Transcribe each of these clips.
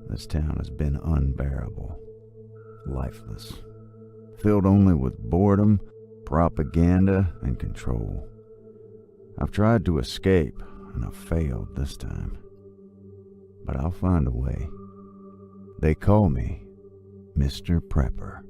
This town has been unbearable, lifeless, filled only with boredom, propaganda, and control. I've tried to escape, and I've failed this time. But I'll find a way. They call me Mr. Prepper.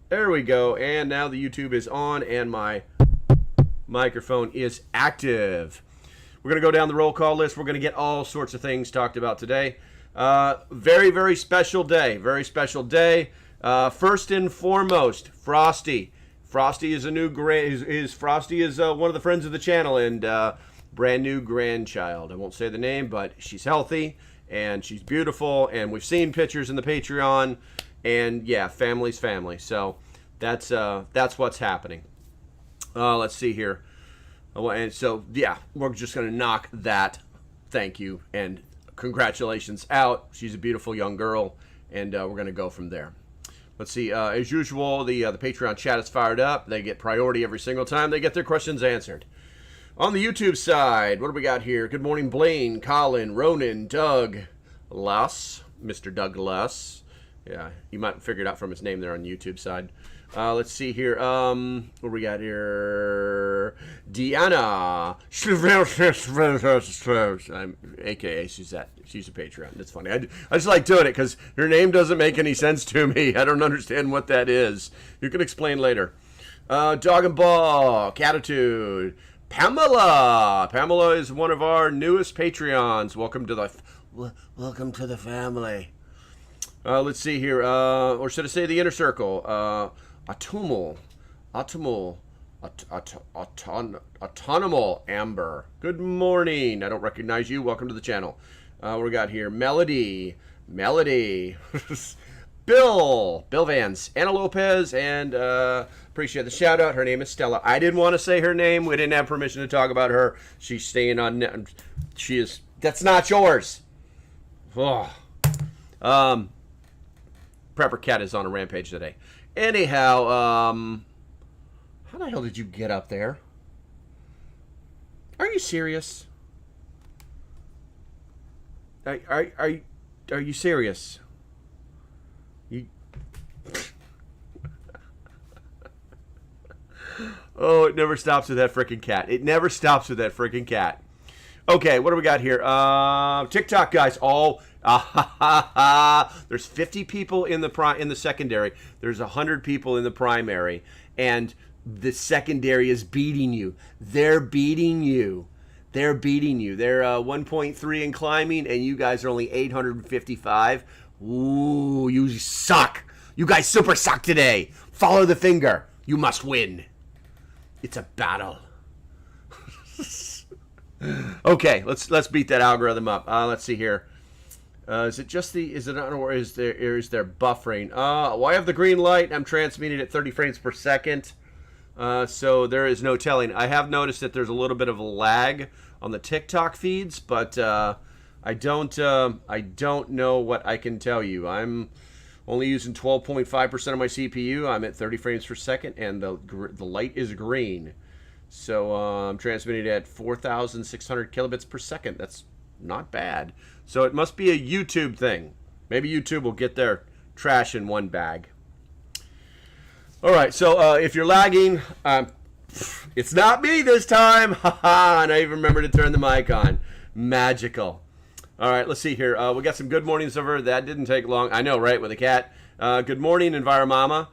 There we go, and now the YouTube is on and my microphone is active. We're going to go down the roll call list. We're going to get all sorts of things talked about today. Very, very special day. Very special day. First and foremost, Frosty. Frosty is a new Frosty is one of the friends of the channel and brand new grandchild. I won't say the name, but she's healthy and she's beautiful, and we've seen pictures in the Patreon, and yeah, family's family. So that's what's happening. Let's see here. And so yeah, we're just gonna knock that thank you and congratulations out. She's a beautiful young girl, and we're gonna go from there. Let's see. As usual, the Patreon chat is fired up. They get priority every single time they get their questions answered. On the YouTube side, what do we got here? Good morning, Blaine, Colin, Ronan, Doug, Luss, Mr. Doug Luss. Yeah, you might have figured out from his name there on the YouTube side. Let's see here. What do we got here? Deanna, aka she's a Patreon. That's funny. I just like doing it because her name doesn't make any sense to me. I don't understand what that is. You can explain later. Dog and Ball, Catitude, Pamela. Pamela is one of our newest Patreons. Welcome to the family. Let's see here. Or should I say the inner circle? Autonomal Amber. Good morning. I don't recognize you. Welcome to the channel. What we got here? Melody. Bill Vance, Anna Lopez, and appreciate the shout out. Her name is Stella. I didn't want to say her name. We didn't have permission to talk about her. She's staying on. She is. That's not yours. Oh. Prepper Cat is on a rampage today. Anyhow, how the hell did you get up there? Are you serious? Are you serious? You. Oh, it never stops with that freaking cat. It never stops with that freaking cat. Okay, what do we got here? TikTok guys. There's 50 people in the secondary. There's 100 people in the primary, and the secondary is beating you. They're beating you. They're 1.3 in climbing, and you guys are only 855. Ooh, you suck. You guys super suck today. Follow the finger. You must win. It's a battle. Okay, let's beat that algorithm up. Let's see here. Is there buffering? Well, I have the green light. I'm transmitting at 30 frames per second. So there is no telling. I have noticed that there's a little bit of a lag on the TikTok feeds, but I don't know what I can tell you. I'm only using 12.5% of my CPU. I'm at 30 frames per second, and the light is green. So I'm transmitting at 4,600 kilobits per second. That's not bad. So it must be a YouTube thing. Maybe YouTube will get their trash in one bag. All right, so if you're lagging, it's not me this time. Haha, and I even remember to turn the mic on. Magical. All right, let's see here. We got some good mornings over. That didn't take long. I know, right, with a cat. Good morning, Enviromama.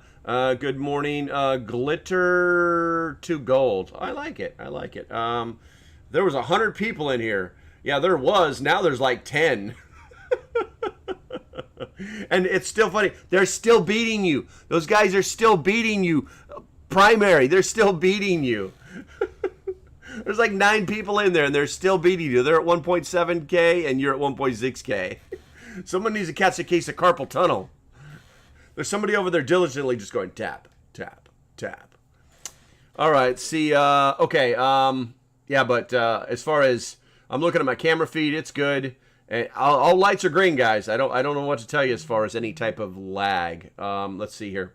Good morning, Glitter to Gold. I like it. There was 100 people in here. Yeah, there was. Now there's like 10. And it's still funny. They're still beating you. Those guys are still beating you. Primary, they're still beating you. There's like 9 people in there, and they're still beating you. They're at 1.7K, and you're at 1.6K. Someone needs to catch a case of carpal tunnel. There's somebody over there diligently just going tap, tap, tap. All right, see, okay, yeah, but as far as I'm looking at my camera feed, it's good. And all lights are green, guys. I don't know what to tell you as far as any type of lag. Let's see here.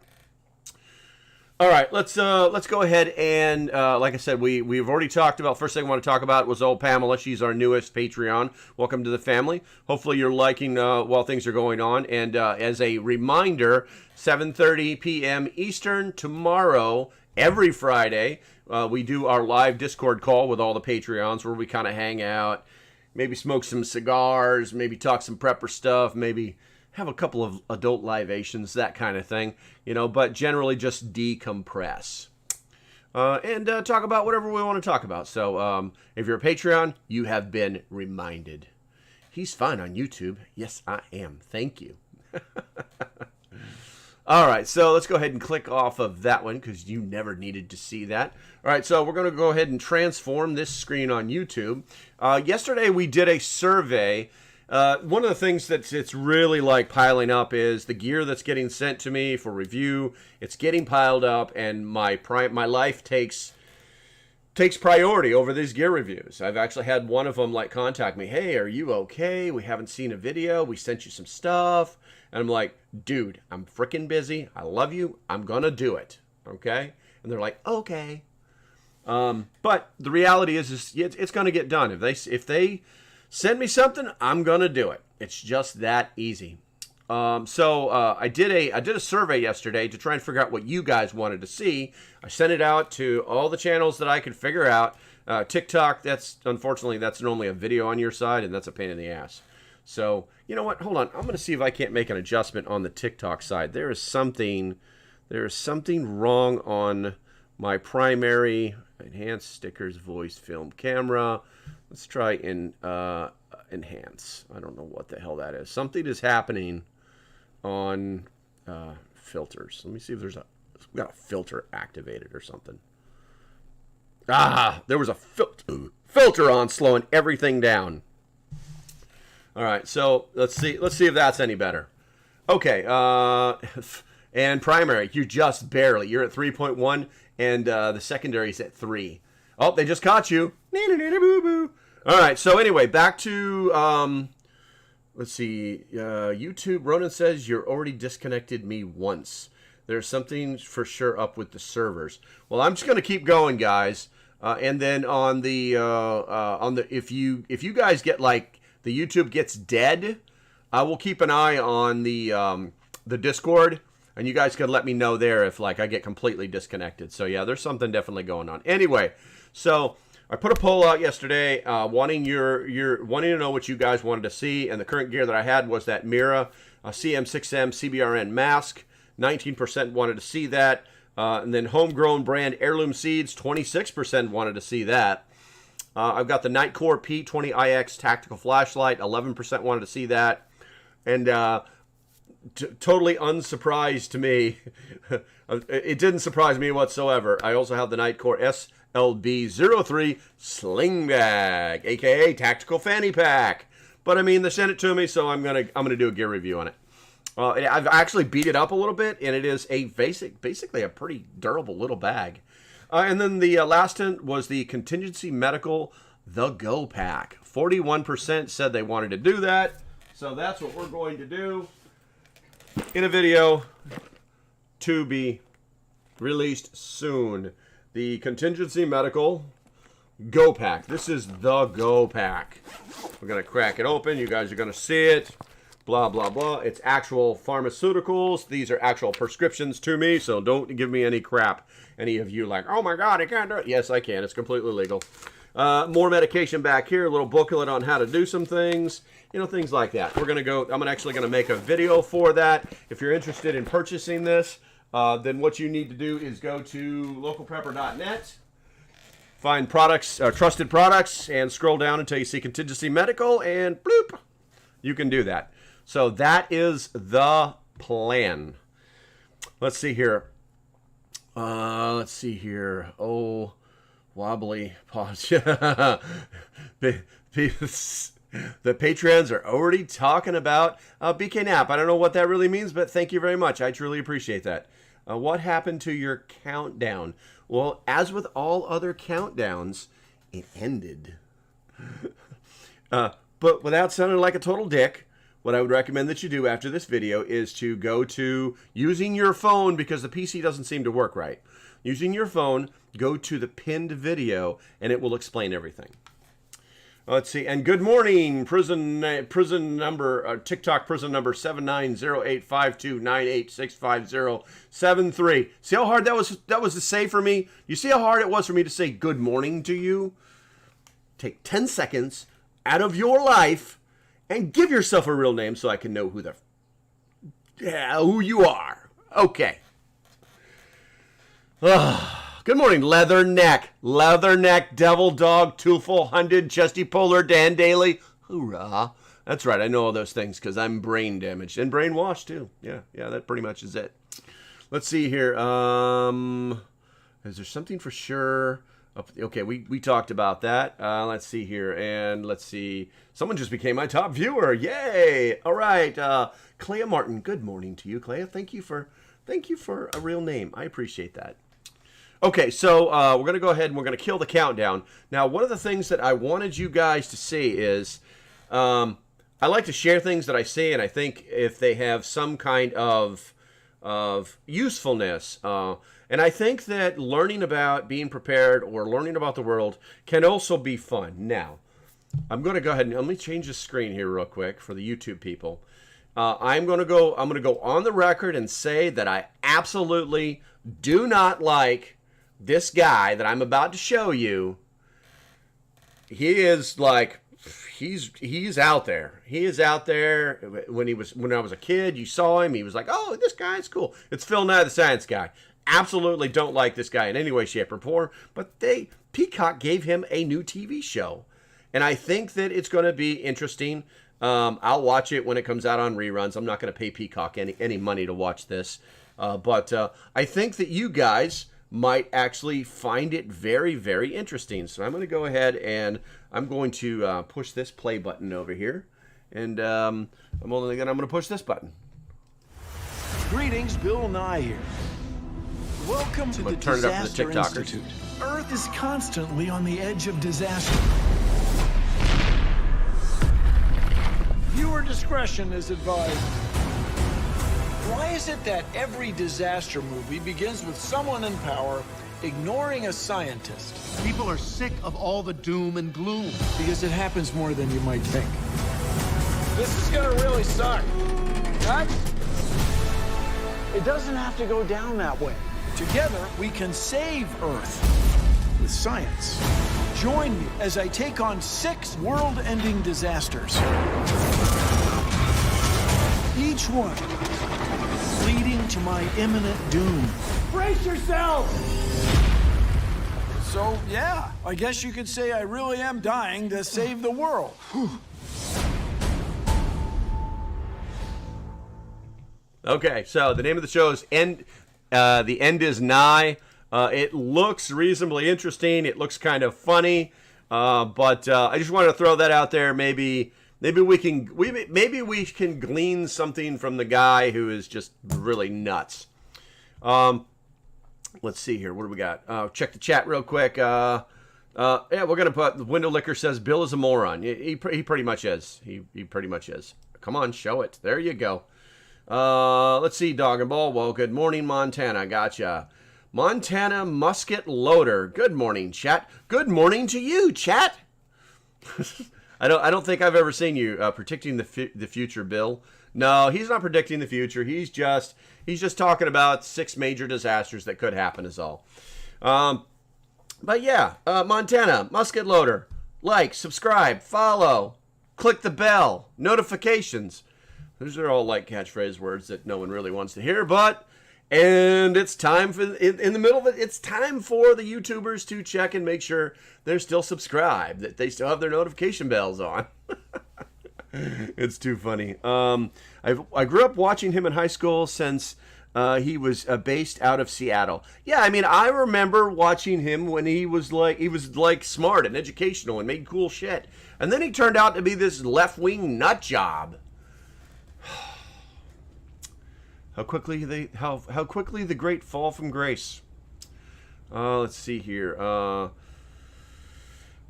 All right, let's go ahead and like I said, we've already talked about. First thing I want to talk about was old Pamela. She's our newest Patreon. Welcome to the family. Hopefully you're liking while things are going on. And as a reminder, 7:30 p.m. Eastern tomorrow, every Friday, we do our live Discord call with all the Patreons where we kind of hang out, maybe smoke some cigars, maybe talk some prepper stuff, maybe have a couple of adult libations, that kind of thing, you know, but generally just decompress. And talk about whatever we want to talk about. So if you're a Patreon, you have been reminded. He's fine on YouTube. Yes, I am. Thank you. All right, so let's go ahead and click off of that one because you never needed to see that. All right, so we're going to go ahead and transform this screen on YouTube. Yesterday we did a survey. One of the things it's really like piling up is the gear that's getting sent to me for review. It's getting piled up, and my life takes priority over these gear reviews. I've actually had one of them like contact me. Hey, are you okay? We haven't seen a video. We sent you some stuff. And I'm like, dude, I'm freaking busy. I love you. I'm going to do it. Okay? And they're like, okay. But the reality is it's going to get done. If they send me something, I'm going to do it. It's just that easy. So I did a survey yesterday to try and figure out what you guys wanted to see. I sent it out to all the channels that I could figure out. TikTok, unfortunately that's normally a video on your side, and that's a pain in the ass. So you know what? Hold on. I'm going to see if I can't make an adjustment on the TikTok side. There is something wrong on my primary enhance stickers, voice, film, camera. Let's try enhance. I don't know what the hell that is. Something is happening on filters. Let me see if we got a filter activated or something. There was a filter on, slowing everything down. All right, so let's see if that's any better. Okay, and primary, you're just barely. You're at 3.1, and the secondary is at 3. Oh, they just caught you. All right, so anyway, back to let's see. YouTube. Ronan says you're already disconnected me once. There's something for sure up with the servers. Well, I'm just going to keep going, guys. And then on the if you guys get like the YouTube gets dead, I will keep an eye on the Discord, and you guys could let me know there if like I get completely disconnected. So yeah, there's something definitely going on. Anyway, so I put a poll out yesterday, wanting to know what you guys wanted to see, and the current gear that I had was that Mira CM6M CBRN mask. 19% wanted to see that, and then homegrown brand heirloom seeds. 26% wanted to see that. I've got the Nightcore P20IX tactical flashlight. 11% wanted to see that, and totally unsurprised to me. It didn't surprise me whatsoever. I also have the Nightcore SLB03 sling bag, aka tactical fanny pack. But I mean, they sent it to me, so I'm gonna do a gear review on it. I've actually beat it up a little bit, and it is basically a pretty durable little bag. And then the last one was the Contingency Medical The Go Pack. 41% said they wanted to do that, so that's what we're going to do in a video to be released soon. The Contingency Medical Go Pack. This is the Go Pack. We're going to crack it open. You guys are going to see it. Blah, blah, blah. It's actual pharmaceuticals. These are actual prescriptions to me, so don't give me any crap. Any of you like, oh my God, I can't do it. Yes, I can. It's completely legal. More medication back here. A little booklet on how to do some things. You know, things like that. I'm actually going to make a video for that. If you're interested in purchasing this, then what you need to do is go to localprepper.net. Find products, trusted products, and scroll down until you see Contingency Medical, and bloop, you can do that. So that is the plan. Let's see here. Oh, wobbly pause. The Patreons are already talking about BK Nap. I don't know what that really means, but thank you very much. I truly appreciate that. What happened to your countdown? Well, as with all other countdowns, it ended. But without sounding like a total dick, what I would recommend that you do after this video is to go to using your phone, because the PC doesn't seem to work right. Using your phone, go to the pinned video, and it will explain everything. Let's see. And good morning, prison number TikTok prison number 790852986507. See how hard that was to say for me? You see how hard it was for me to say good morning to you? Take 10 seconds out of your life and give yourself a real name so I can know who you are. Okay. Good morning, Leatherneck, Devil Dog, Toofle, Hundred, Chesty Polar, Dan Daly. Hoorah. That's right. I know all those things because I'm brain damaged and brainwashed too. Yeah, that pretty much is it. Let's see here. Is there something for sure? Okay, we talked about that. Let's see here, and let's see. Someone just became my top viewer. Yay! All right, Clea Martin. Good morning to you, Clea. Thank you for a real name. I appreciate that. Okay, so we're gonna go ahead and we're gonna kill the countdown. Now, one of the things that I wanted you guys to see is, I like to share things that I see, and I think if they have some kind of usefulness. And I think that learning about being prepared or learning about the world can also be fun. Now, I'm going to go ahead and let me change the screen here real quick for the YouTube people. I'm going to go on the record and say that I absolutely do not like this guy that I'm about to show you. He is like, he's out there. He is out there. When I was a kid, you saw him. He was like, oh, this guy's cool. It's Phil Nye, the Science Guy. Absolutely don't like this guy in any way, shape, or form. But Peacock gave him a new TV show, and I think that it's going to be interesting. I'll watch it when it comes out on reruns. I'm not going to pay Peacock any money to watch this, but I think that you guys might actually find it very, very interesting. So I'm going to go ahead and I'm going to push this play button over here. And I'm going to push this button. Greetings, Bill Nye here. Welcome to the Disaster Institute. Earth is constantly on the edge of disaster. Viewer discretion is advised. Why is it that every disaster movie begins with someone in power ignoring a scientist? People are sick of all the doom and gloom. Because it happens more than you might think. This is gonna really suck. Right? It doesn't have to go down that way. Together, we can save Earth with science. Join me as I take on 6 world-ending disasters. Each one leading to my imminent doom. Brace yourself! So, yeah, I guess you could say I really am dying to save the world. Okay, so the name of the show is The End is Nigh. It looks reasonably interesting. It looks kind of funny, but I just wanted to throw that out there. Maybe we can glean something from the guy who is just really nuts. Let's see here. What do we got? Check the chat real quick. Yeah, we're gonna put the Window Licker says Bill is a moron. He pretty much is. He pretty much is. Come on, show it. There you go. Let's see, Dog and Ball. Well, good morning, Montana. Gotcha. Montana Musket Loader. Good morning, chat. Good morning to you, chat. I don't think I've ever seen you predicting the future, Bill. No, he's not predicting the future. He's just talking about 6 major disasters that could happen is all. But yeah, Montana Musket Loader. Like, subscribe, follow, click the bell, notifications. Those are all like catchphrase words that no one really wants to hear, and it's time for in the middle of it. It's time for the YouTubers to check and make sure they're still subscribed, that they still have their notification bells on. It's too funny. I grew up watching him in high school since he was based out of Seattle. Yeah, I mean, I remember watching him when he was like smart and educational and made cool shit, and then he turned out to be this left-wing nut job. How quickly the great fall from grace. Let's see here.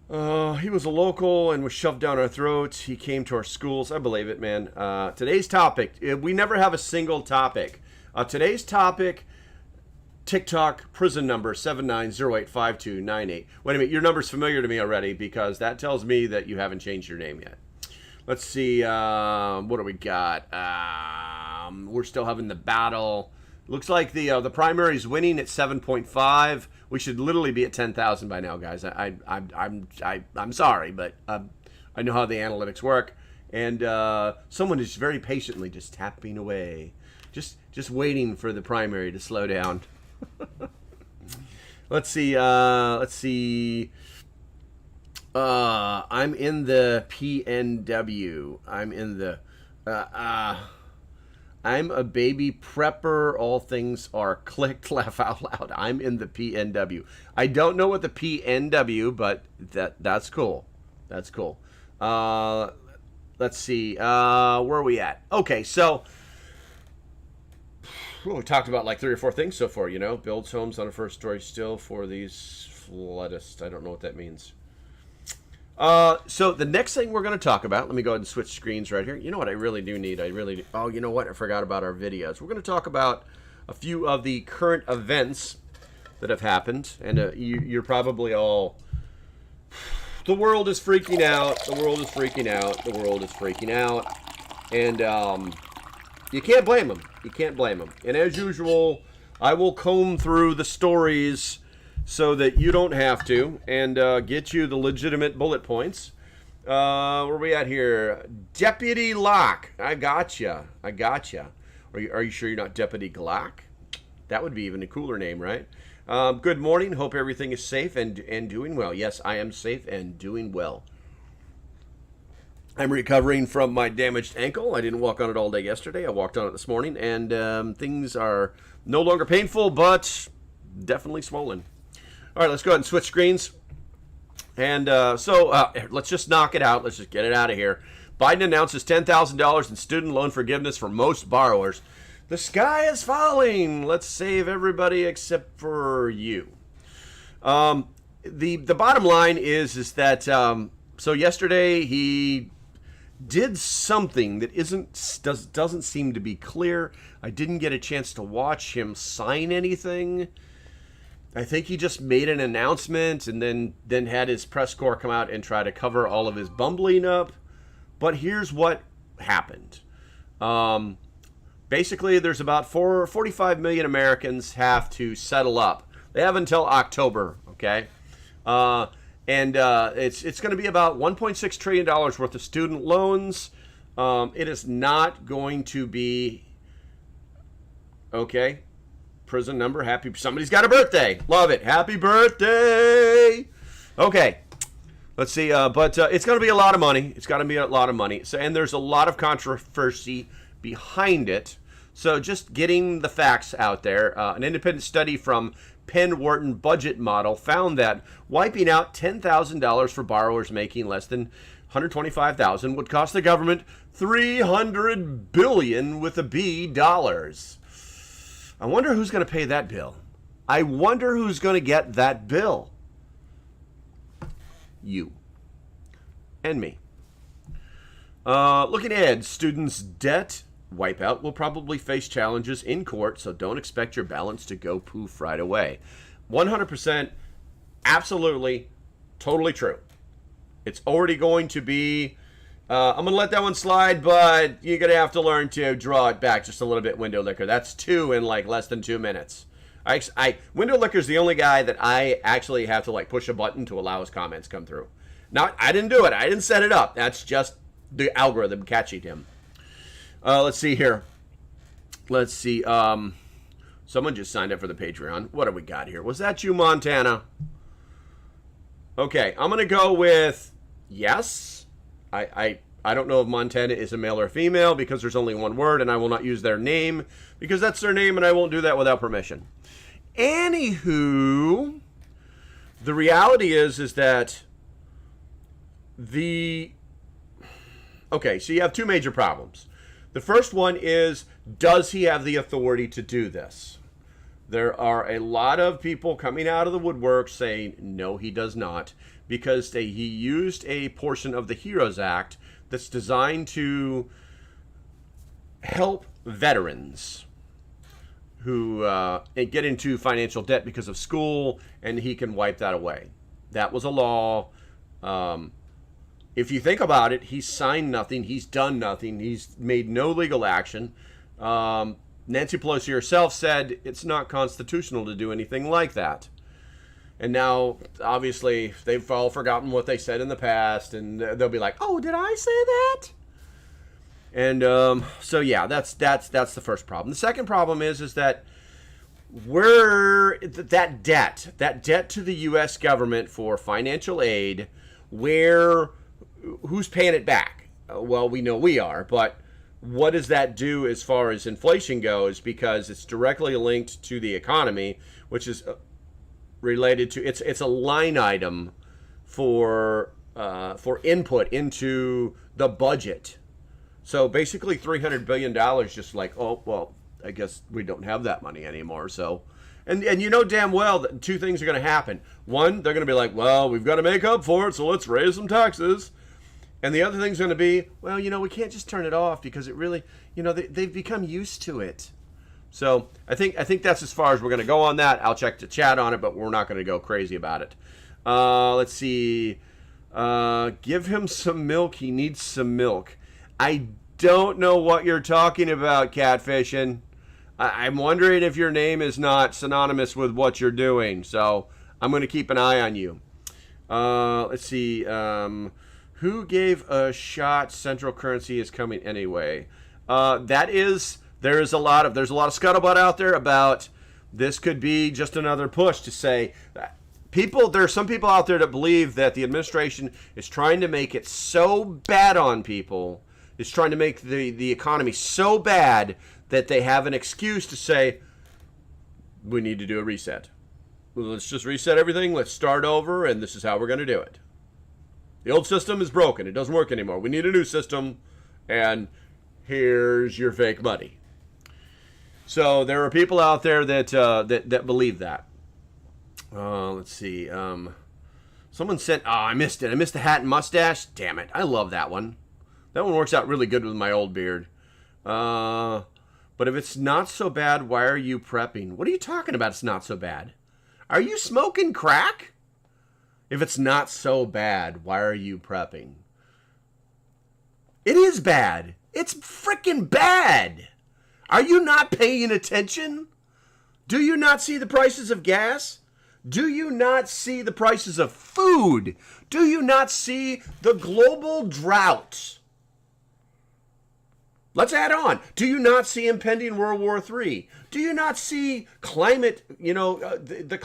He was a local and was shoved down our throats. He came to our schools. I believe it, man. Today's topic. We never have a single topic. Today's topic. TikTok prison number 79085298. Wait a minute. Your number's familiar to me already because that tells me that you haven't changed your name yet. Let's see, what do we got? We're still having the battle. Looks like the primary's winning at 7.5. We should literally be at 10,000 by now, guys. I'm sorry, but I know how the analytics work, and someone is very patiently just tapping away, just waiting for the primary to slow down. Let's see. I'm in the PNW. I'm a baby prepper. All things are clicked. Laugh out loud. I'm in the PNW. I don't know what the PNW, but that's cool. That's cool. Let's see. Where are we at? Okay, so we talked about like 3 or 4 things so far. Builds homes on a first story still for these floodists. I don't know what that means. So the next thing we're going to talk about, let me go ahead and switch screens right here. You know what I really do need? Oh, you know what? I forgot about our videos. We're going to talk about a few of the current events that have happened. And you're probably all, the world is freaking out. The world is freaking out. The world is freaking out. And you can't blame them. You can't blame them. And as usual, I will comb through the stories so that you don't have to, and get you the legitimate bullet points. Where are we at here? Deputy Locke. I gotcha. Are you sure you're not Deputy Glock? That would be even a cooler name, right? Good morning. Hope everything is safe and doing well. Yes, I am safe and doing well. I'm recovering from my damaged ankle. I didn't walk on it all day yesterday. I walked on it this morning, and things are no longer painful, but definitely swollen. All right, let's go ahead and switch screens. And let's just knock it out. Let's just get it out of here. Biden announces $10,000 in student loan forgiveness for most borrowers. The sky is falling. Let's save everybody except for you. The bottom line is that so yesterday he did something that doesn't seem to be clear. I didn't get a chance to watch him sign anything. I think he just made an announcement and then had his press corps come out and try to cover all of his bumbling up. But here's what happened. Basically, there's about 45 million Americans have to settle up. They have until October, okay? It's going to be about $1.6 trillion worth of student loans. It is not going to be, okay, prison number, somebody's got a birthday. Love it. Happy birthday. Okay. Let's see. But it's going to be a lot of money. It's got to be a lot of money. So, and there's a lot of controversy behind it. So just getting the facts out there. An independent study from Penn Wharton Budget Model found that wiping out $10,000 for borrowers making less than $125,000 would cost the government $300 billion with a B dollars. I wonder who's going to pay that bill. I wonder who's going to get that bill. You. And me. Looking ahead, students' debt wipeout will probably face challenges in court, so don't expect your balance to go poof right away. 100%, absolutely, totally true. It's already going to be... I'm going to let that one slide, but you're going to have to learn to draw it back just a little bit, Window Licker. That's 2 in like less than 2 minutes. Window Licker's the only guy that I actually have to like push a button to allow his comments come through. Now, I didn't do it. I didn't set it up. That's just the algorithm catching him. Let's see here. Let's see. Someone just signed up for the Patreon. What do we got here? Was that you, Montana? Okay, I'm going to go with yes. I don't know if Montana is a male or female because there's only one word, and I will not use their name because that's their name, and I won't do that without permission. Anywho, the reality is that okay, so you have 2 major problems. The first one is, does he have the authority to do this? There are a lot of people coming out of the woodwork saying, no, he does not, because he used a portion of the HEROES Act that's designed to help veterans who get into financial debt because of school, and he can wipe that away. That was a law. If you think about it, he's signed nothing. He's done nothing. He's made no legal action. Nancy Pelosi herself said it's not constitutional to do anything like that. And now, obviously, they've all forgotten what they said in the past, and they'll be like, "Oh, did I say that?" And so, yeah, that's the first problem. The second problem is that that debt to the U.S. government for financial aid who's paying it back? Well, we know we are, but what does that do as far as inflation goes? Because it's directly linked to the economy, which is related to it's a line item for input into the budget. So basically, $300 billion just like, oh well, I guess we don't have that money anymore. So, and you know damn well that two things are going to happen. One, they're going to be like, well, we've got to make up for it, so let's raise some taxes. And the other thing's going to be, well, you know, we can't just turn it off because it really, you know, they've become used to it. So I think that's as far as we're going to go on that. I'll check the chat on it, but we're not going to go crazy about it. Let's see. Give him some milk. He needs some milk. I don't know what you're talking about, Catfishing. I'm wondering if your name is not synonymous with what you're doing. So I'm going to keep an eye on you. Let's see. Who gave a shot central currency is coming anyway? There's a lot of scuttlebutt out there about this could be just another push to say that there are some people out there that believe that the administration is trying to make it so bad on people, is trying to make the economy so bad that they have an excuse to say, we need to do a reset. Let's just reset everything. Let's start over, and this is how we're going to do it. The old system is broken. It doesn't work anymore. We need a new system, and here's your fake money. So there are people out there that believe that. Let's see. Someone sent. Oh, I missed it. I missed the hat and mustache. Damn it. I love that one. That one works out really good with my old beard. But if it's not so bad, why are you prepping? What are you talking about? It's not so bad. Are you smoking crack? If it's not so bad, why are you prepping? It is bad. It's freaking bad. Are you not paying attention? Do you not see the prices of gas? Do you not see the prices of food? Do you not see the global drought? Let's add on. Do you not see impending World War III? Do you not see climate, the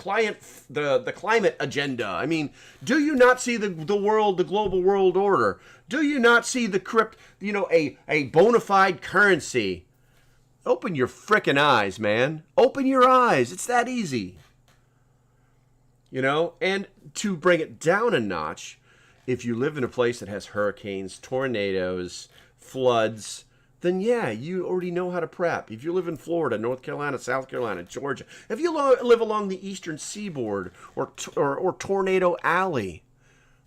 climate agenda? I mean, do you not see the global world order? Do you not see a bona fide currency? Open your frickin' eyes, man. Open your eyes. It's that easy. And to bring it down a notch, if you live in a place that has hurricanes, tornadoes, floods, then yeah, you already know how to prep. If you live in Florida, North Carolina, South Carolina, Georgia, if you live along the eastern seaboard or Tornado Alley,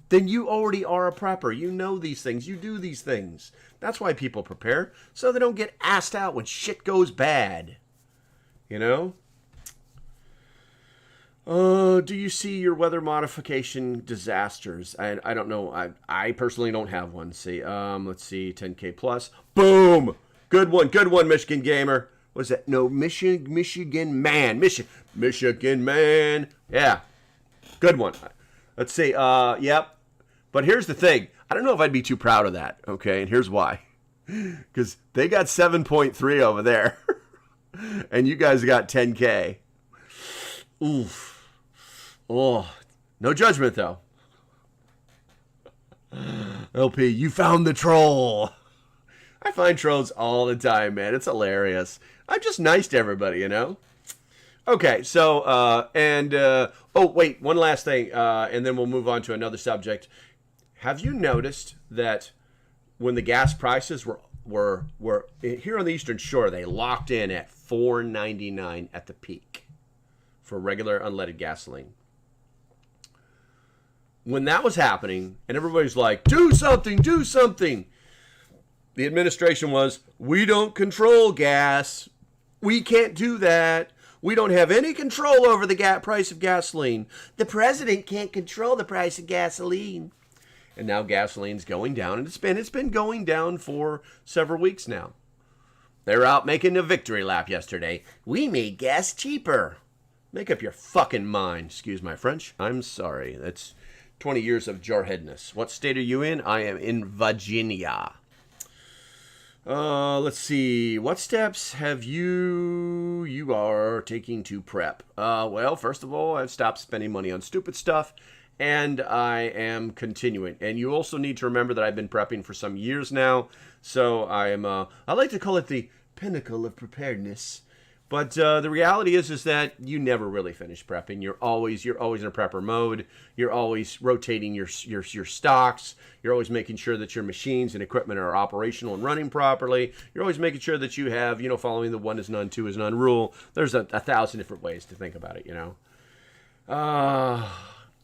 then you already are a prepper. You know these things. You do these things. That's why people prepare, so they don't get assed out when shit goes bad. Do you see your weather modification disasters? I don't know. I personally don't have one. See, let's see, 10K plus. Boom! Good one, Michigan gamer. What's that? No, Michigan man. Michigan man. Yeah, good one. Let's see. Yep. But here's the thing. I don't know if I'd be too proud of that. Okay, and here's why. Because they got 7.3 over there, and you guys got 10K. Oof. Oh, no judgment, though. LP, you found the troll. I find trolls all the time, man. It's hilarious. I'm just nice to everybody, Okay, so, oh, wait, one last thing, and then we'll move on to another subject. Have you noticed that when the gas prices were here on the Eastern Shore, they locked in at $4.99 at the peak for regular unleaded gasoline? When that was happening, and everybody's like, do something, the administration was, we don't control gas. We can't do that. We don't have any control over the price of gasoline. The president can't control the price of gasoline. And now gasoline's going down, and it's been going down for several weeks now. They were out making a victory lap yesterday. We made gas cheaper. Make up your fucking mind. Excuse my French. I'm sorry. That's 20 years of jarheadness. What state are you in? I am in Virginia. Let's see. What steps have you are taking to prep? Well, first of all, I've stopped spending money on stupid stuff. and I am continuing. And you also need to remember that I've been prepping for some years now, so I like to call it the pinnacle of preparedness. But the reality is that you never really finish prepping. You're always in a prepper mode. You're always rotating your stocks. You're always making sure that your machines and equipment are operational and running properly. You're always making sure that you have, following the 1 is none, 2 is none rule. There's a thousand different ways to think about it,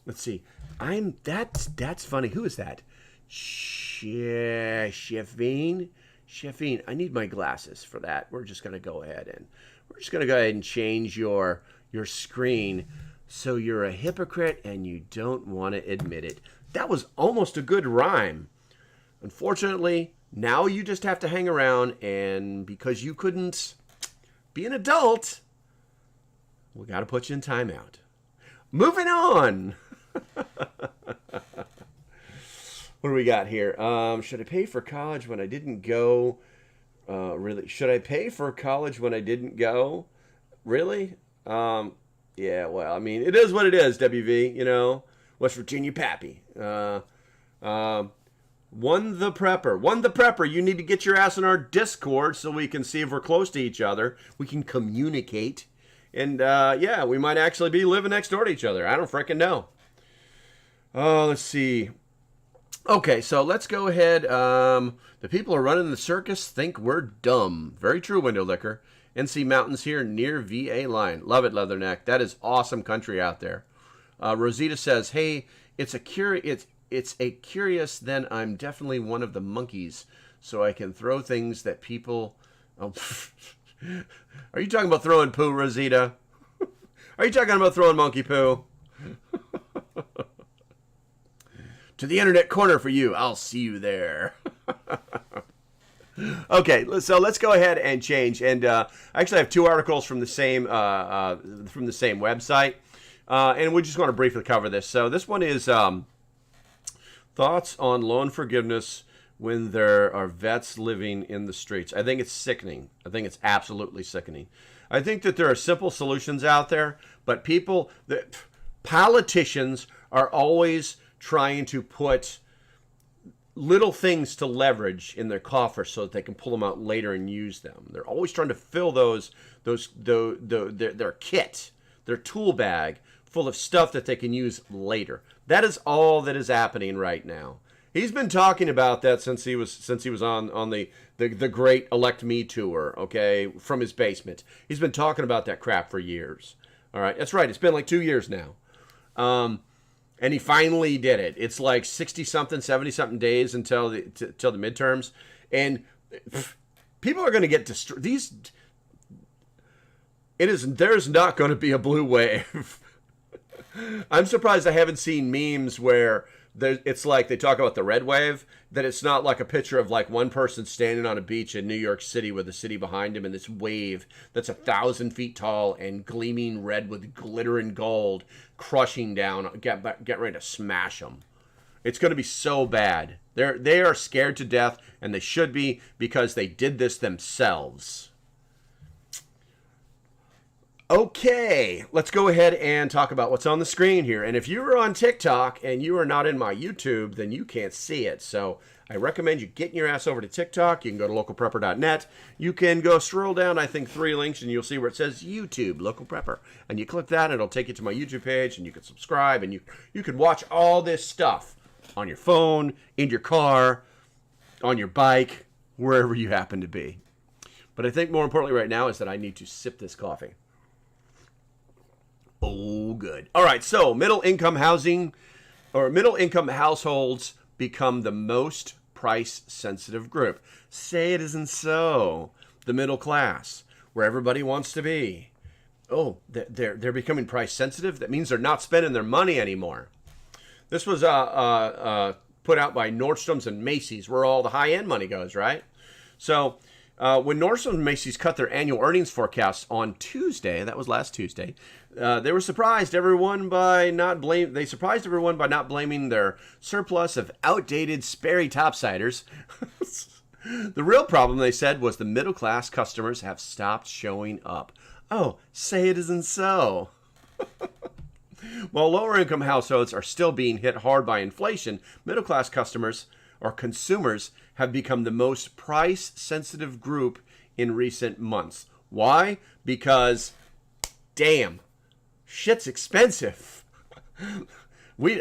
Let's see. That's funny. Who is that? Sheffine? Sheffine. I need my glasses for that. We're just gonna go ahead and change your screen so you're a hypocrite and you don't want to admit it. That was almost a good rhyme. Unfortunately, now you just have to hang around, and because you couldn't be an adult, we got to put you in timeout. Moving on. What do we got here? Should I pay for college when I didn't go? Really? Should I pay for college when I didn't go? Really? Yeah, well, I mean, it is what it is, WV, West Virginia Pappy. One the Prepper. You need to get your ass in our Discord so we can see if we're close to each other. We can communicate. And, yeah, we might actually be living next door to each other. I don't frickin' know. Oh, let's see. Okay, so let's go ahead. The people who are running the circus think we're dumb. Very true, Window Liquor. NC Mountains here near VA line. Love it, Leatherneck. That is awesome country out there. Rosita says, hey, it's a curious, then I'm definitely one of the monkeys, so I can throw things that people... Oh, are you talking about throwing poo, Rosita? Are you talking about throwing monkey poo? To the internet corner for you. I'll see you there. Okay, so let's go ahead and change. And I actually have two articles from the same website, and we just want to briefly cover this. So this one is thoughts on loan forgiveness when there are vets living in the streets. I think it's sickening. I think it's absolutely sickening. I think that there are simple solutions out there, but politicians are always trying to put little things to leverage in their coffer so that they can pull them out later and use them. They're always trying to fill their kit, their tool bag, full of stuff that they can use later. That is all that is happening right now. He's been talking about that since he was on the great Elect Me tour, okay, from his basement. He's been talking about that crap for years. All right, that's right. It's been like 2 years now. And he finally did it. It's like 60-something, 70-something days until the midterms. And people are going to get destroyed. There's not going to be a blue wave. I'm surprised I haven't seen memes where it's like they talk about the red wave, that it's not like a picture of like one person standing on a beach in New York City with the city behind him and this wave that's 1,000 feet tall and gleaming red with glitter and gold crushing down, get ready to smash them. It's going to be so bad. They are scared to death, and they should be, because they did this themselves. Okay, let's go ahead and talk about what's on the screen here. And if you are on TikTok and you are not in my YouTube, then you can't see it. So I recommend you getting your ass over to TikTok. You can go to localprepper.net. You can go scroll down, I think, 3 links, and you'll see where it says YouTube, Local Prepper. And you click that, and it'll take you to my YouTube page, and you can subscribe, and you can watch all this stuff on your phone, in your car, on your bike, wherever you happen to be. But I think more importantly right now is that I need to sip this coffee. Oh, good. All right, so middle-income households become the most price-sensitive group. Say it isn't so. The middle class, where everybody wants to be. Oh, they're becoming price-sensitive? That means they're not spending their money anymore. This was put out by Nordstrom's and Macys, where all the high-end money goes, right? So when Nordstrom and Macys cut their annual earnings forecasts on Tuesday, that was last Tuesday, they surprised everyone by not blaming their surplus of outdated Sperry topsiders. The real problem, they said, was the middle class customers have stopped showing up. Oh, say it isn't so. While lower-income households are still being hit hard by inflation, middle-class customers or consumers have become the most price-sensitive group in recent months. Why? Because, damn, shit's expensive.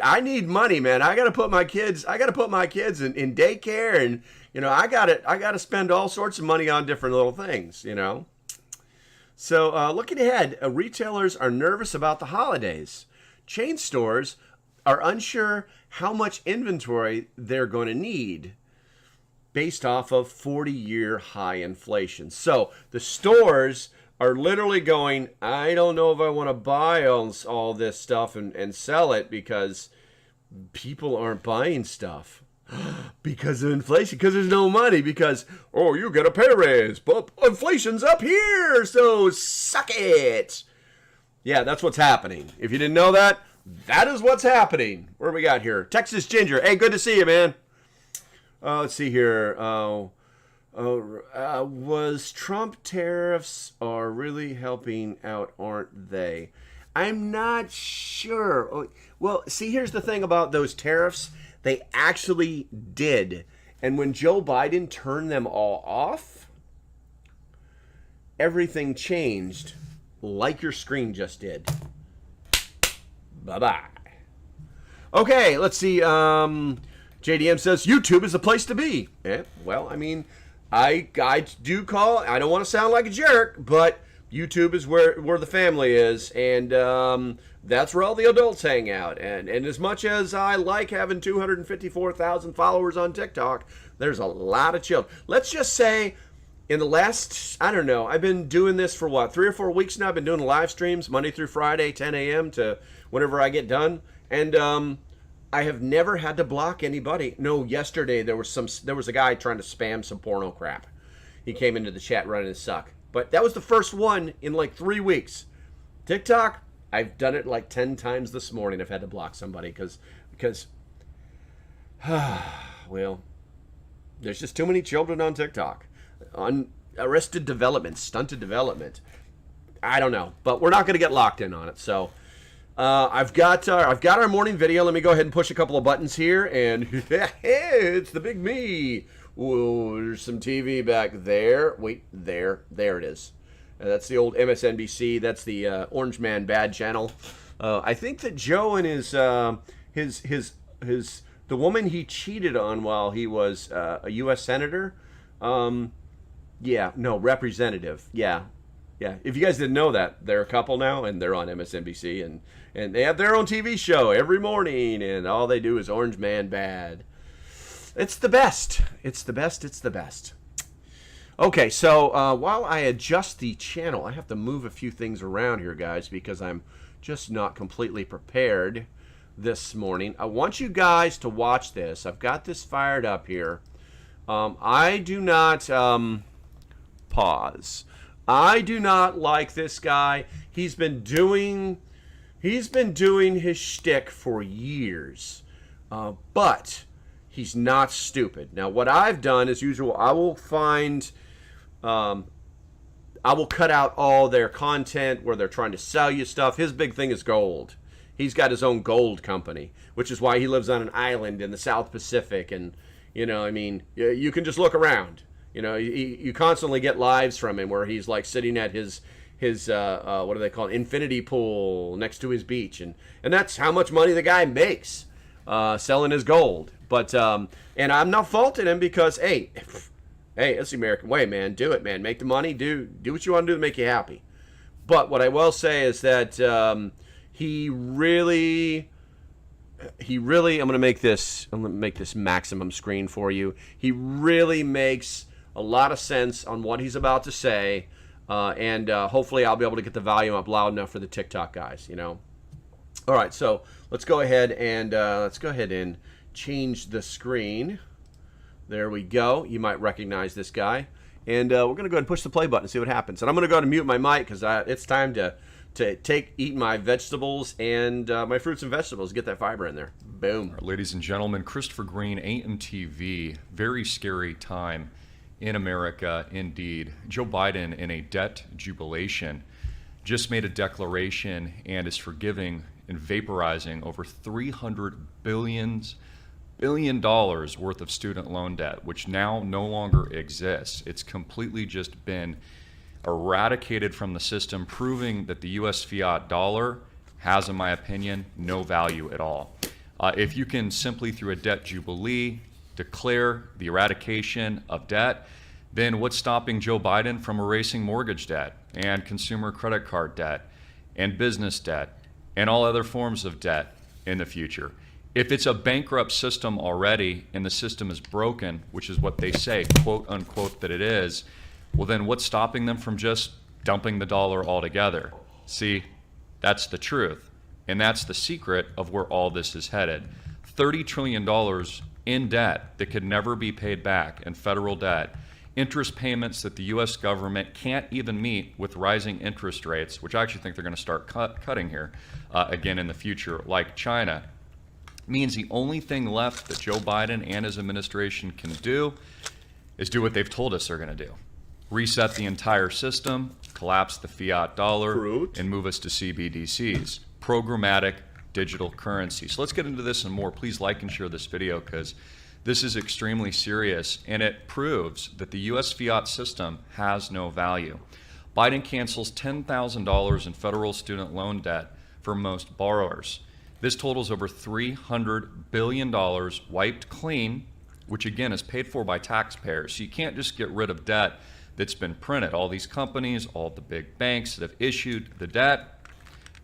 I need money, man. I gotta put my kids in daycare, and I gotta spend all sorts of money on different little things, So looking ahead, retailers are nervous about the holidays. Chain stores are unsure how much inventory they're going to need based off of 40-year high inflation. So the stores are literally going, I don't know if I want to buy all this stuff and sell it because people aren't buying stuff because of inflation, because there's no money, because, you get a pay raise, but inflation's up here, so suck it. Yeah, that's what's happening. If you didn't know that, that is what's happening. What do we got here? Texas Ginger. Hey, good to see you, man. Let's see here. Was Trump tariffs are really helping out, aren't they? I'm not sure. Well, see, here's the thing about those tariffs. They actually did. And when Joe Biden turned them all off, everything changed like your screen just did. Bye-bye. Okay, let's see. JDM says, YouTube is the place to be. Well, I mean, I do call, I don't want to sound like a jerk, but YouTube is where the family is, and that's where all the adults hang out. And as much as I like having 254,000 followers on TikTok, there's a lot of children. Let's just say in the last, I don't know, I've been doing this for 3 or 4 weeks now. I've been doing live streams Monday through Friday, 10 a.m. to whenever I get done. And I have never had to block anybody. No, yesterday there was a guy trying to spam some porno crap. He came into the chat running his suck. But that was the first one in like 3 weeks. TikTok, I've done it like 10 times this morning. I've had to block somebody because well, there's just too many children on TikTok. Arrested development, stunted development. I don't know, but we're not going to get locked in on it. So I've got our morning video. Let me go ahead and push a couple of buttons here, and it's the big me. Whoa, there's some TV back there. Wait, there it is. That's the old MSNBC. That's the Orange Man Bad channel. I think that Joe and his the woman he cheated on while he was a U.S. senator. Representative. Yeah. If you guys didn't know that, they're a couple now, and they're on MSNBC, and they have their own TV show every morning, and all they do is Orange Man Bad. It's the best. It's the best. Okay, so while I adjust the channel, I have to move a few things around here, guys, because I'm just not completely prepared this morning. I want you guys to watch this. I've got this fired up here. I do not pause. I do not like this guy. He's been doing his shtick for years, but he's not stupid. Now, what I've done, as usual, I will cut out all their content where they're trying to sell you stuff. His big thing is gold. He's got his own gold company, which is why he lives on an island in the South Pacific. And, you can just look around. You constantly get lives from him where he's like sitting at his what do they call it, infinity pool next to his beach. And that's how much money the guy makes selling his gold. But and I'm not faulting him because, hey, it's the American way, man. Do it, man. Make the money. Do what you want to do to make you happy. But what I will say is that he really, I'm going to make this maximum screen for you. He really makes a lot of sense on what he's about to say, and hopefully I'll be able to get the volume up loud enough for the TikTok guys. All right, so let's go ahead and change the screen. There we go. You might recognize this guy. And we're going to go ahead and push the play button and see what happens. And I'm going to go ahead and mute my mic because it's time to eat my vegetables and my fruits and vegetables. Get that fiber in there. Boom. Ladies and gentlemen, Christopher Green, AMTV. Very scary time in America indeed. Joe Biden, in a debt jubilation, just made a declaration and is forgiving and vaporizing over $300 billion worth of student loan debt, which now no longer exists. It's completely just been eradicated from the system, proving that the US fiat dollar has, in my opinion, no value at all. If you can simply, through a debt jubilee, declare the eradication of debt, then what's stopping Joe Biden from erasing mortgage debt and consumer credit card debt and business debt and all other forms of debt in the future? If it's a bankrupt system already and the system is broken, which is what they say, quote unquote, that it is, well then what's stopping them from just dumping the dollar altogether? See, that's the truth. And that's the secret of where all this is headed. $30 trillion in debt that could never be paid back in federal debt, interest payments that the US government can't even meet with rising interest rates, which I actually think they're going to start cutting here again in the future, like China, means the only thing left that Joe Biden and his administration can do is do what they've told us they're going to do. Reset the entire system, collapse the fiat dollar, and move us to CBDCs, programmatic digital currency. So let's get into this and more. Please like and share this video because this is extremely serious, and it proves that the US fiat system has no value. Biden cancels $10,000 in federal student loan debt for most borrowers. This totals over $300 billion wiped clean, which again is paid for by taxpayers. So you can't just get rid of debt that's been printed. All these companies, all the big banks that have issued the debt,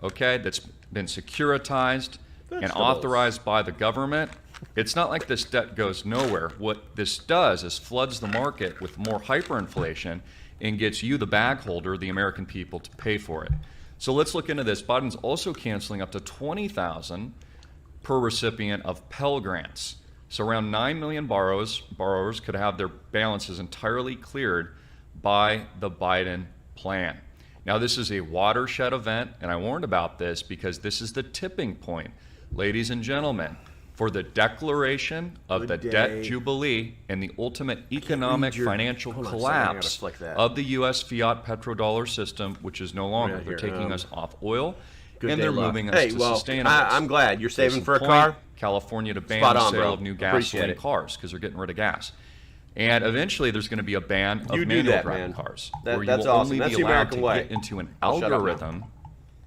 okay, that's been securitized and authorized by the government. It's not like this debt goes nowhere. What this does is floods the market with more hyperinflation and gets you, the bag holder, the American people, to pay for it. So let's look into this. Biden's also canceling up to $20,000 per recipient of Pell Grants. So around 9 million borrowers could have their balances entirely cleared by the Biden plan. Now this is a watershed event, and I warned about this because this is the tipping point, ladies and gentlemen, for the declaration of the debt jubilee and the ultimate economic financial collapse of the US fiat petrodollar system, which is no longer. They're taking us off oil and they're moving us to sustainable. I'm glad you're saving for a car. California to ban the sale of new gasoline cars because they're getting rid of gas. And eventually there's going to be a ban of manual driving cars where you will only be allowed to get into an algorithm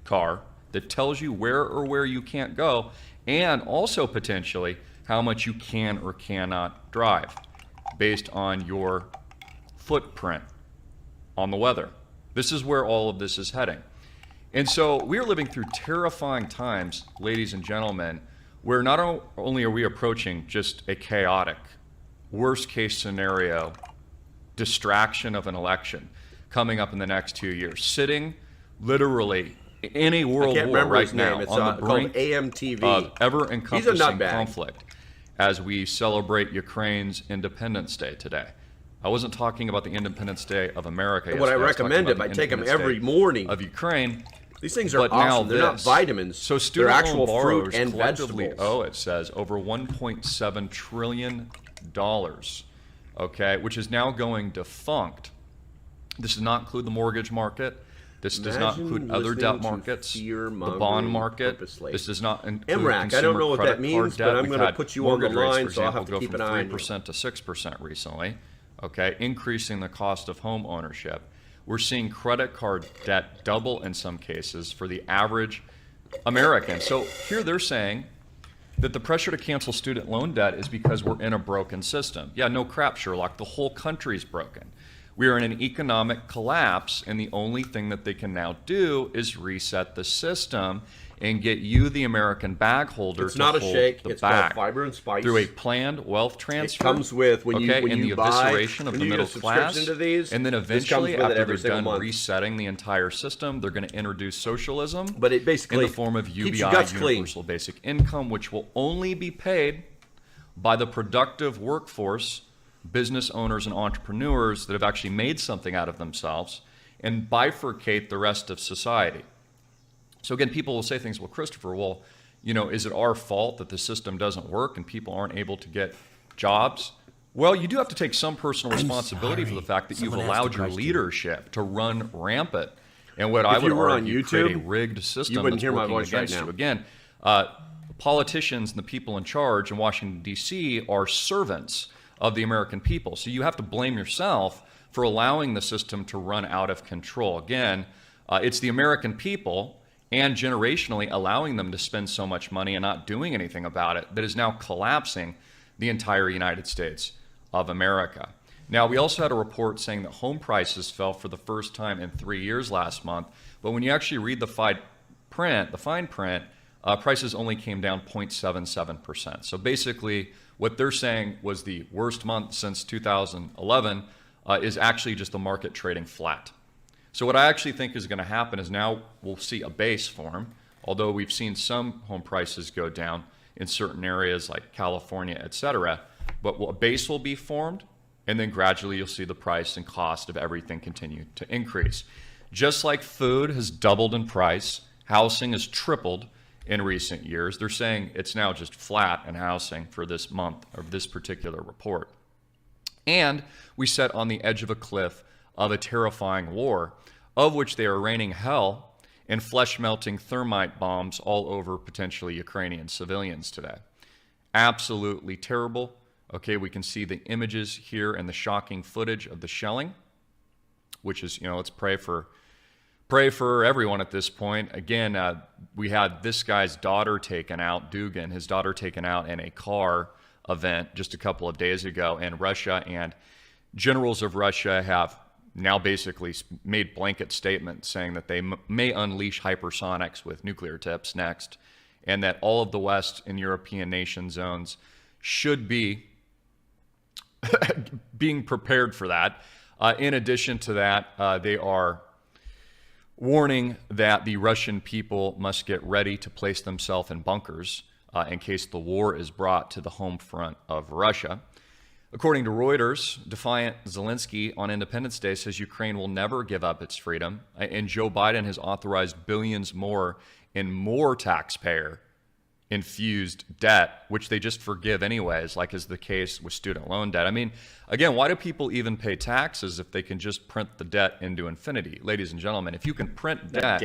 car that tells you where you can't go, and also potentially how much you can or cannot drive based on your footprint on the weather. This is where all of this is heading. And so we're living through terrifying times, ladies and gentlemen, where not only are we approaching just a chaotic, worst case scenario distraction of an election coming up in the next 2 years, sitting literally in a world war right now on the brink of ever-encompassing conflict as we celebrate Ukraine's Independence Day today. I wasn't talking about the Independence Day of America yesterday. What I recommend it, I take them every morning. Of Ukraine. These things are awesome. They're not vitamins. So student they're actual loan fruit borrowers and collectively vegetables. owe, it says, over $1.7 trillion, okay, which is now going defunct. This does not include the mortgage market. This does not include other debt markets, the bond market. This does not include MRAC. I don't know what that means, but I'm going to put you on the line, so I'll have to keep an eye on you. 3% to 6% recently, okay, increasing the cost of home ownership. We're seeing credit card debt double in some cases for the average American. So here they're saying that the pressure to cancel student loan debt is because we're in a broken system. Yeah, no crap, Sherlock. The whole country's broken. We are in an economic collapse, and the only thing that they can now do is reset the system and get you, the American bag holder, it's not a shake. It's called fiber and spice through a planned wealth transfer. It comes with when you the buy, evisceration of the middle class, these, and then eventually, after they're done resetting the entire system, they're going to introduce socialism, but it basically in the form of UBI, universal basic income, which will only be paid by the productive workforce, business owners and entrepreneurs that have actually made something out of themselves, and bifurcate the rest of society. So again, people will say things, well, Christopher, well, you know, is it our fault that the system doesn't work and people aren't able to get jobs? Well, you do have to take some personal responsibility for the fact that you've allowed your leadership to run rampant And what I If would you were on argue create a YouTube, rigged system you wouldn't that's hear my working voice right against now. you. Again, politicians and the people in charge in Washington, D.C. are servants of the American people. So you have to blame yourself for allowing the system to run out of control. Again, it's the American people and generationally allowing them to spend so much money and not doing anything about it that is now collapsing the entire United States of America. Now, we also had a report saying that home prices fell for the first time in 3 years last month, but when you actually read the fine print, prices only came down 0.77%. So basically, what they're saying was the worst month since 2011 is actually just the market trading flat. So what I actually think is going to happen is now we'll see a base form, although we've seen some home prices go down in certain areas like California, etc. But a base will be formed, and then gradually you'll see the price and cost of everything continue to increase. Just like food has doubled in price, housing has tripled in recent years. They're saying it's now just flat in housing for this month of this particular report. And we sit on the edge of a cliff of a terrifying war, of which they are raining hell and flesh-melting thermite bombs all over potentially Ukrainian civilians today. Absolutely terrible. Okay, we can see the images here and the shocking footage of the shelling, which is, let's pray for everyone at this point. Again, we had this guy's daughter taken out, Dugan, his daughter taken out in a car event just a couple of days ago, and Russia and generals of Russia have now basically made blanket statements saying that they may unleash hypersonics with nuclear tips next, and that all of the West and European nation zones should be being prepared for that. In addition to that, they are warning that the Russian people must get ready to place themselves in bunkers in case the war is brought to the home front of Russia. According to Reuters, defiant Zelensky on Independence Day says Ukraine will never give up its freedom, and Joe Biden has authorized billions more in more taxpayer-infused debt, which they just forgive anyways, like is the case with student loan debt. I mean, again, why do people even pay taxes if they can just print the debt into infinity? Ladies and gentlemen, if you can print debt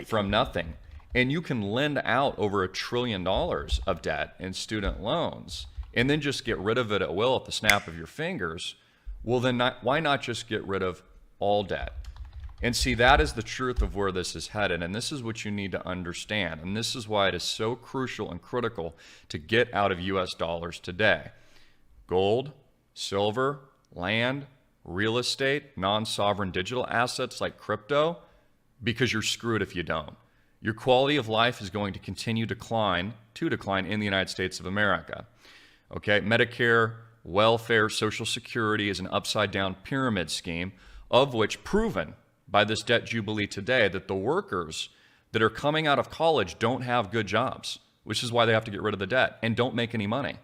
from nothing, and you can lend out over $1 trillion of debt in student loans, and then just get rid of it at will at the snap of your fingers, well then why not just get rid of all debt? And see, that is the truth of where this is headed, and this is what you need to understand, and this is why it is so crucial and critical to get out of US dollars today. Gold, silver, land, real estate, non-sovereign digital assets like crypto, because you're screwed if you don't. Your quality of life is going to continue to decline in the United States of America. Okay, Medicare, welfare, Social Security is an upside-down pyramid scheme, of which proven by this debt jubilee today that the workers that are coming out of college don't have good jobs, which is why they have to get rid of the debt, and don't make any money.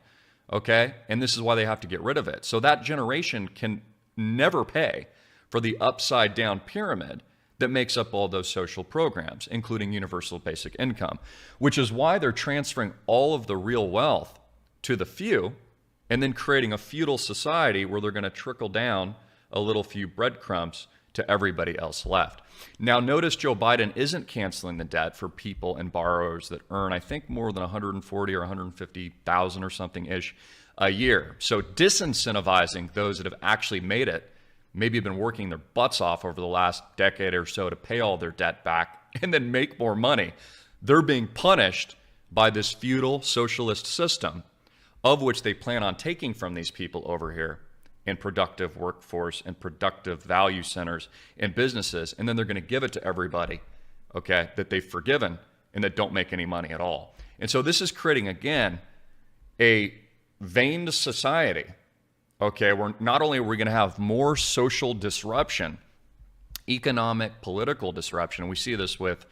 Okay, and this is why they have to get rid of it. So that generation can never pay for the upside-down pyramid that makes up all those social programs, including universal basic income, which is why they're transferring all of the real wealth to the few, and then creating a feudal society where they're going to trickle down a little few breadcrumbs to everybody else left. Now, notice Joe Biden isn't canceling the debt for people and borrowers that earn, I think, more than 140 or 150,000 or something ish a year. So disincentivizing those that have actually made it, maybe have been working their butts off over the last decade or so to pay all their debt back and then make more money. They're being punished by this feudal socialist system, of which they plan on taking from these people over here in productive workforce and productive value centers and businesses, and then they're going to give it to everybody, okay, that they've forgiven and that don't make any money at all. And so this is creating, again, a veined society, okay, where not only are we going to have more social disruption, economic, political disruption, we see this with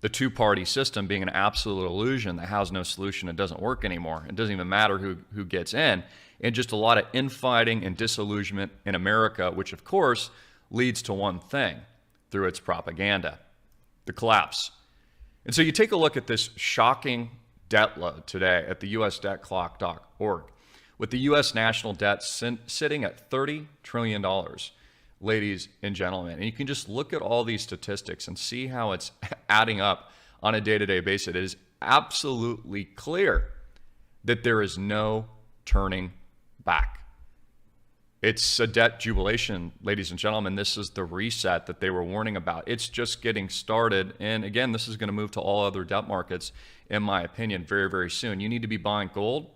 the two-party system being an absolute illusion that has no solution. It doesn't work anymore. It doesn't even matter who gets in. And just a lot of infighting and disillusionment in America, which of course leads to one thing through its propaganda, the collapse. And so you take a look at this shocking debt load today at the usdebtclock.org, with the U.S. national debt sitting at $30 trillion. ladies and gentlemen. And you can just look at all these statistics and see how it's adding up on a day-to-day basis. It is absolutely clear that there is no turning back. It's a debt jubilation, ladies and gentlemen. This is the reset that they were warning about. It's just getting started. And again, this is going to move to all other debt markets, in my opinion, very, very soon. You need to be buying gold.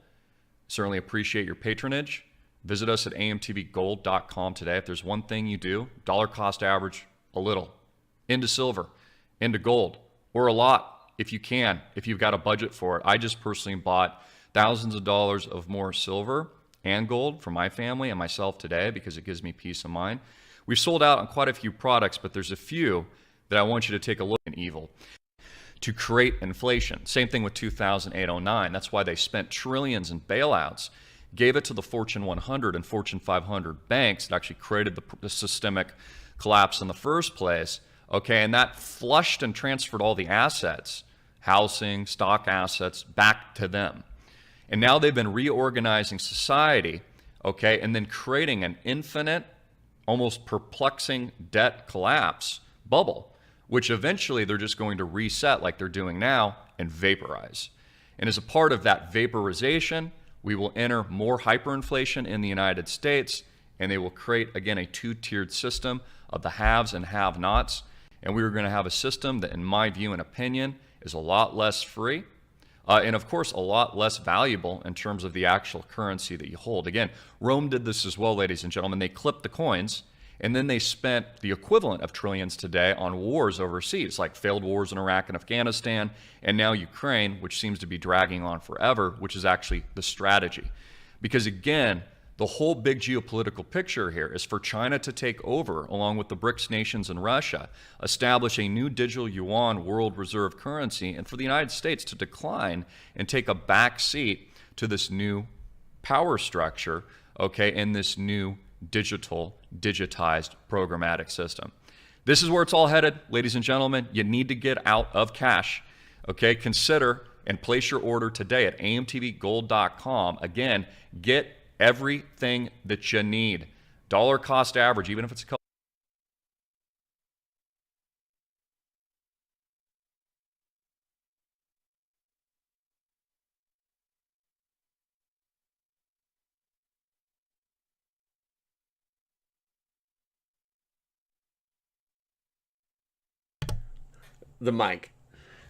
Certainly appreciate your patronage. Visit us at amtvgold.com today. If there's one thing you do, dollar cost average a little into silver, into gold, or a lot if you can, if you've got a budget for it. I just personally bought thousands of dollars of more silver and gold for my family and myself today because it gives me peace of mind. We've sold out on quite a few products, but there's a few that I want you to take a look at. Evil to create inflation. Same thing with 2008-09. That's why they spent trillions in bailouts, gave it to the Fortune 100 and Fortune 500 banks that actually created the systemic collapse in the first place. Okay, and that flushed and transferred all the assets, housing, stock assets, back to them. And now they've been reorganizing society, okay, and then creating an infinite, almost perplexing debt collapse bubble, which eventually they're just going to reset like they're doing now and vaporize. And as a part of that vaporization, we will enter more hyperinflation in the United States, and they will create, again, a two-tiered system of the haves and have-nots. And we are going to have a system that, in my view and opinion, is a lot less free. And of course, a lot less valuable in terms of the actual currency that you hold. Again, Rome did this as well, ladies and gentlemen. They clipped the coins, and then they spent the equivalent of trillions today on wars overseas, like failed wars in Iraq and Afghanistan, and now Ukraine, which seems to be dragging on forever, which is actually the strategy. Because again, the whole big geopolitical picture here is for China to take over, along with the BRICS nations and Russia, establish a new digital yuan world reserve currency, and for the United States to decline and take a back seat to this new power structure, okay, in this new digitized programmatic system. This is where it's all headed, ladies and gentlemen. You need to get out of cash, okay? Consider and place your order today at amtvgold.com. Again, get everything that you need. Dollar cost average, even if it's a couple. The mic.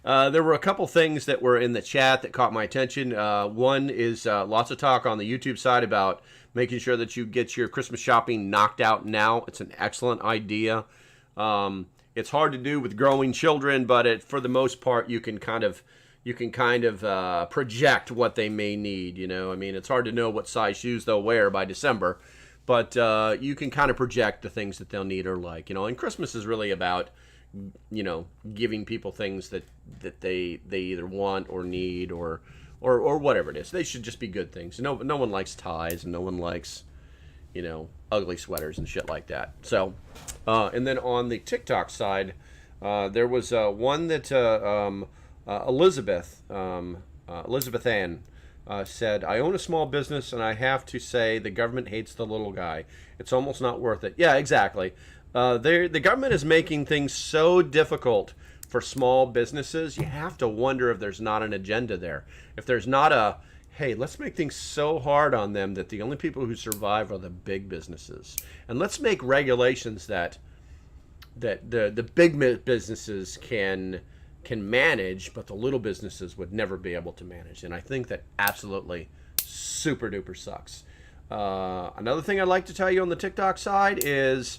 There were a couple things that were in the chat that caught my attention. One is lots of talk on the YouTube side about making sure that you get your Christmas shopping knocked out now. It's an excellent idea. It's hard to do with growing children, but for the most part, you can kind of project what they may need. You know, I mean, it's hard to know what size shoes they'll wear by December, but you can kind of project the things that they'll need or like. You know, and Christmas is really about, you know, giving people things that they either want or need or whatever it is. They should just be good things. No one likes ties, and no one likes, you know, ugly sweaters and shit like that. So, and then on the TikTok side, there was one that Elizabeth Ann said, "I own a small business, and I have to say the government hates the little guy. It's almost not worth it." Yeah, exactly. The government is making things so difficult for small businesses. You have to wonder if there's not an agenda there. If there's not a, hey, let's make things so hard on them that the only people who survive are the big businesses. And let's make regulations that the big businesses can manage, but the little businesses would never be able to manage. And I think that absolutely super duper sucks. Another thing I'd like to tell you on the TikTok side is,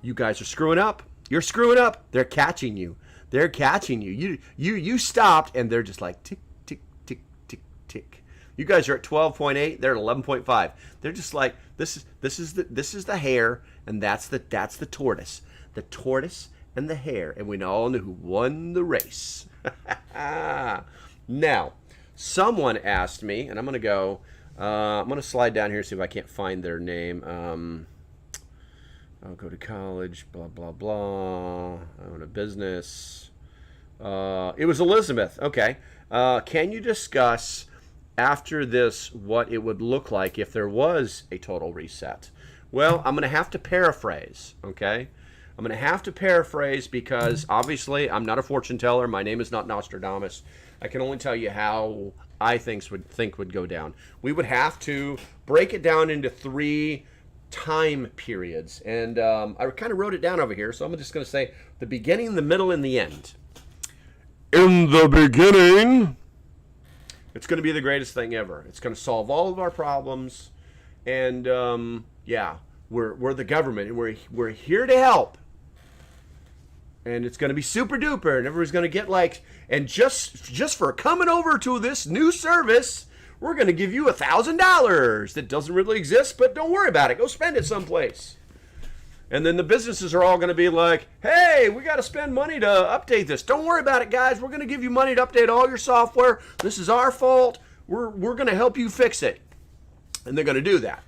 you guys are screwing up. You're screwing up. They're catching you. They're catching you. You stopped, and they're just like tick, tick, tick, tick, tick. You guys are at 12.8. They're at 11.5. They're just like, this is the hare, and that's the tortoise. The tortoise and the hare, and we all know who won the race. Now, someone asked me, and I'm gonna slide down here and see if I can't find their name. I'll go to college, blah, blah, blah. I own a business. It was Elizabeth. Okay. Can you discuss after this what it would look like if there was a total reset? Well, I'm going to have to paraphrase, okay? I'm going to have to paraphrase because obviously I'm not a fortune teller. My name is not Nostradamus. I can only tell you how I think would go down. We would have to break it down into 3 time periods. And I kind of wrote it down over here, so I'm just going to say the beginning, the middle, and the end. In the beginning, it's going to be the greatest thing ever. It's going to solve all of our problems. And yeah, we're the government, and we're here to help. And it's going to be super duper, and everybody's going to get like, and just for coming over to this new service, we're going to give you $1,000 that doesn't really exist, but don't worry about it. Go spend it someplace. And then the businesses are all going to be like, hey, we got to spend money to update this. Don't worry about it, guys. We're going to give you money to update all your software. This is our fault. We're going to help you fix it. And they're going to do that.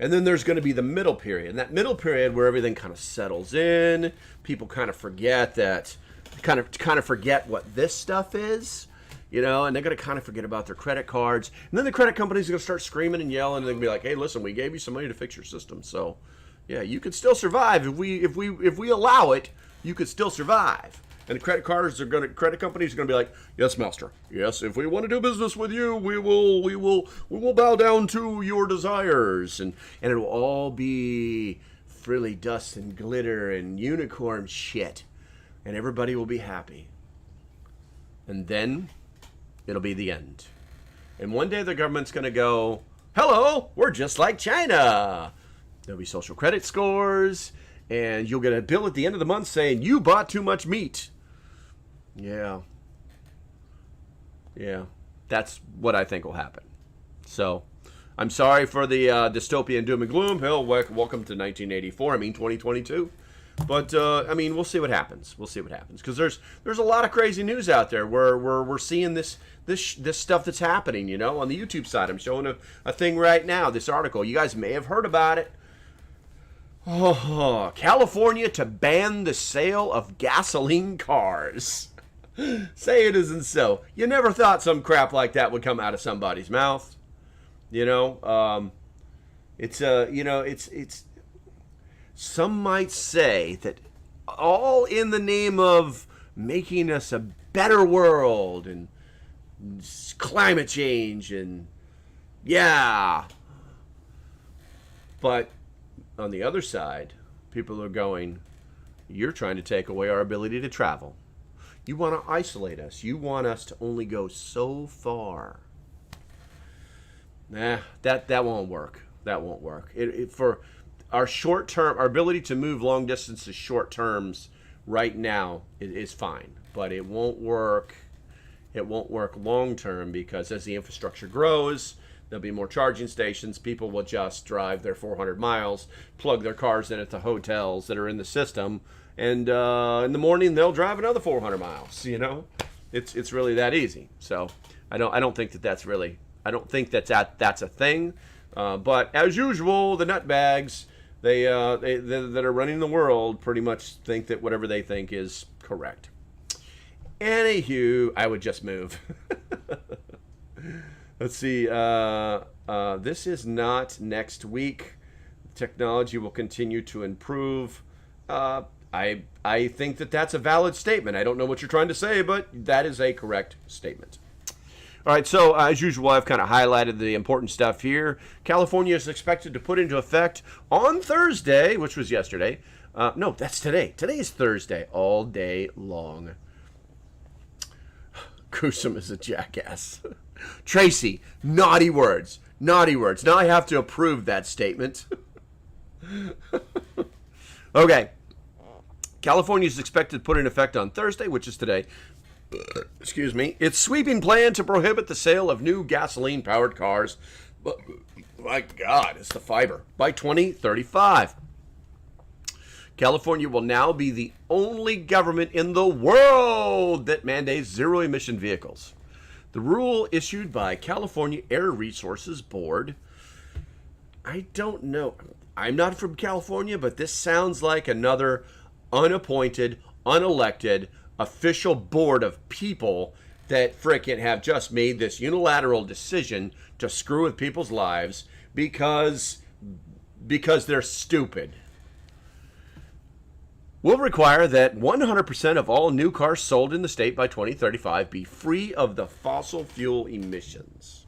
And then there's going to be the middle period. And that middle period where everything kind of settles in. People kind of forget that, kind of forget what this stuff is, you know, and they're going to kind of forget about their credit cards. And then the credit companies are going to start screaming and yelling, and they're going to be like, hey, listen, we gave you some money to fix your system. So, yeah, you could still survive. If we allow it, you could still survive. And the credit companies are going to be like, yes, master. Yes, if we want to do business with you, we will bow down to your desires. And it'll all be frilly dust and glitter and unicorn shit. And everybody will be happy. And then it'll be the end. And one day the government's going to go, hello, we're just like China. There'll be social credit scores, and you'll get a bill at the end of the month saying you bought too much meat. Yeah. Yeah. That's what I think will happen. So, I'm sorry for the dystopian doom and gloom. Hell, welcome to 1984. I mean, 2022. But, I mean, we'll see what happens. We'll see what happens. Because there's a lot of crazy news out there where we're seeing this stuff that's happening, you know, on the YouTube side. I'm showing a thing right now, this article. You guys may have heard about it. Oh, California to ban the sale of gasoline cars. Say it isn't so. You never thought some crap like that would come out of somebody's mouth. You know, it's some might say that all in the name of making us a better world and climate change and yeah. But on the other side, people are going, you're trying to take away our ability to travel. You want to isolate us. You want us to only go so far. Nah, that won't work. That won't work. For our short term, our ability to move long distances short terms right now is fine, but it won't work. It won't work long term because as the infrastructure grows, there'll be more charging stations. People will just drive their 400 miles, plug their cars in at the hotels that are in the system, and in the morning they'll drive another 400 miles. You know, it's really that easy. So I don't think that's really. I don't think that's a thing. But as usual, the nutbags they that are running the world pretty much think that whatever they think is correct. Anywho, I would just move. Let's see. This is not next week. Technology will continue to improve. I think that's a valid statement. I don't know what you're trying to say, but that is a correct statement. All right, so as usual, I've kind of highlighted the important stuff here. California is expected to put into effect on Thursday, which was yesterday. No, that's today. Today is Thursday, all day long. Kusum is a jackass. Tracy, naughty words. Naughty words. Now I have to approve that statement. Okay. California is expected to put in effect on Thursday, which is today. Excuse me. Its sweeping plan to prohibit the sale of new gasoline-powered cars. My God, it's the fiber. By 2035. California will now be the only government in the world that mandates zero-emission vehicles. The rule issued by California Air Resources Board. I don't know. I'm not from California, but this sounds like another unappointed, unelected, official board of people that frickin' have just made this unilateral decision to screw with people's lives because because they're stupid. Will require that 100% of all new cars sold in the state by 2035 be free of the fossil fuel emissions.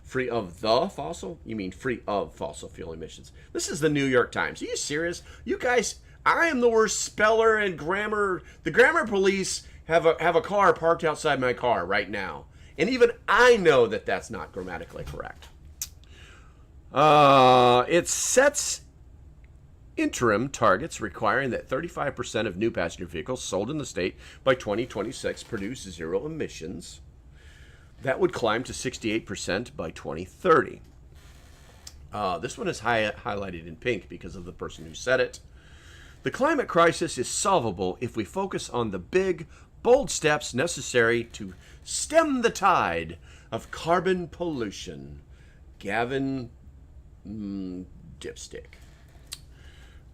Free of the fossil? You mean free of fossil fuel emissions. This is the New York Times. Are you serious? You guys, I am the worst speller and grammar. The grammar police have a car parked outside my car right now. And even I know that that's not grammatically correct. It sets interim targets requiring that 35% of new passenger vehicles sold in the state by 2026 produce zero emissions. That would climb to 68% by 2030. This one is highlighted in pink because of the person who said it. The climate crisis is solvable if we focus on the big, bold steps necessary to stem the tide of carbon pollution. Gavin Dipstick.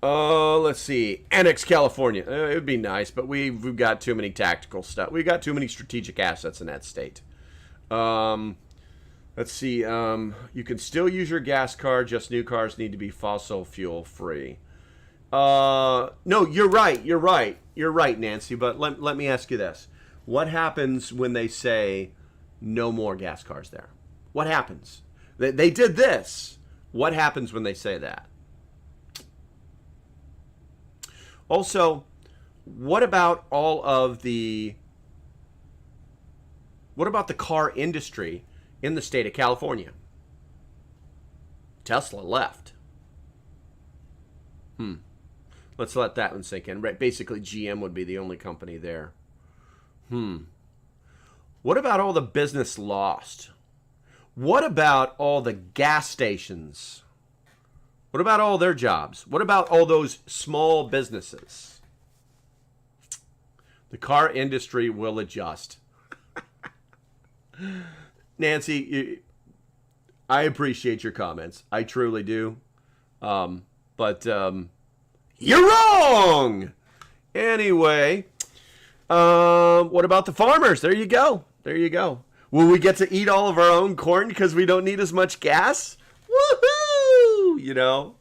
Let's see. Annex California. It would be nice, but we've got too many tactical stuff. We've got too many strategic assets in that state. Let's see. You can still use your gas car. Just new cars need to be fossil fuel free. No, you're right. You're right, Nancy. But let me ask you this. What happens when they say no more gas cars there? What happens? They did this. What happens when they say that? Also, what about the car industry in the state of California? Tesla left. Let's let that one sink in. Right, basically, GM would be the only company there. What about all the business lost? What about all the gas stations? What about all their jobs? What about all those small businesses? The car industry will adjust. Nancy, I appreciate your comments. I truly do. But you're wrong! Anyway, what about the farmers? There you go. Will we get to eat all of our own corn because we don't need as much gas? Woohoo! You know?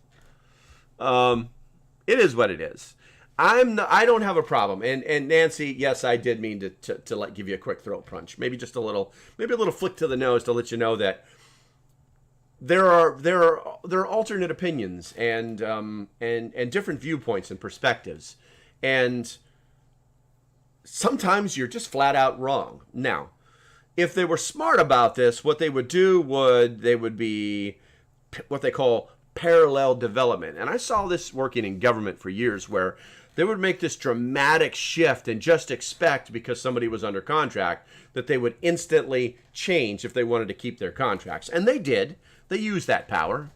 It is what it is. I don't have a problem. And Nancy, yes, I did mean to give you a quick throat punch. Maybe just a little flick to the nose to let you know that there are alternate opinions and different viewpoints and perspectives. And sometimes you're just flat out wrong. Now, if they were smart about this, what they would do would be what they call parallel development. And I saw this working in government for years, where they would make this dramatic shift and just expect, because somebody was under contract, that they would instantly change if they wanted to keep their contracts. And they did. They used that power.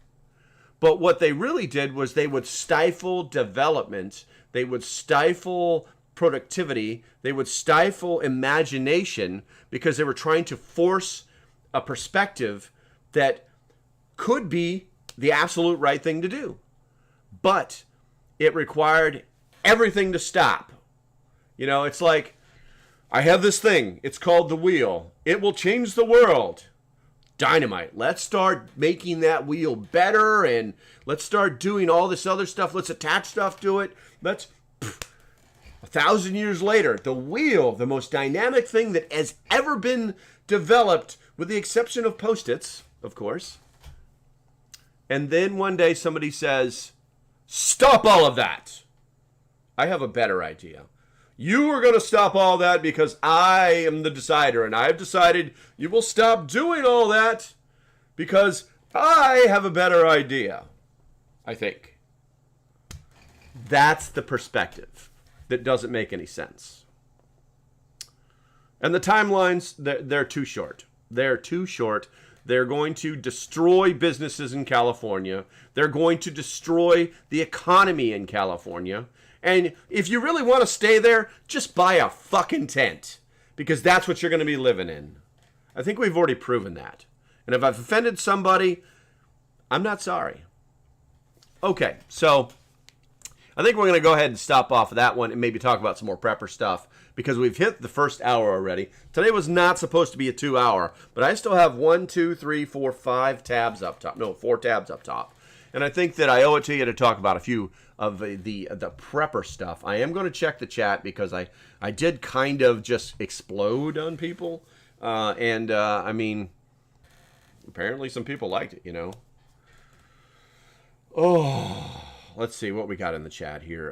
But what they really did was they would stifle development. They would stifle productivity. They would stifle imagination, because they were trying to force a perspective that could be the absolute right thing to do. But it required everything to stop. You know, it's like, I have this thing. It's called the wheel. It will change the world. Dynamite. Let's start making that wheel better, and let's start doing all this other stuff. Let's attach stuff to it. 1,000 years later, the wheel, the most dynamic thing that has ever been developed, with the exception of Post-its, of course. And then one day somebody says, stop all of that. I have a better idea. You are going to stop all that because I am the decider, and I've decided you will stop doing all that because I have a better idea. I think. That's the perspective that doesn't make any sense. And the timelines, they're too short. They're too short. They're going to destroy businesses in California. They're going to destroy the economy in California. And if you really want to stay there, just buy a fucking tent, because that's what you're going to be living in. I think we've already proven that. And if I've offended somebody, I'm not sorry. Okay, so I think we're going to go ahead and stop off of that one and maybe talk about some more prepper stuff, because we've hit the first hour already. Today was not supposed to be a 2 hour, but I still have 4 tabs up top. No, 4 tabs up top. And I think that I owe it to you to talk about a few of the prepper stuff. I am going to check the chat because I did kind of just explode on people. I mean, apparently some people liked it, you know. Oh, let's see what we got in the chat here.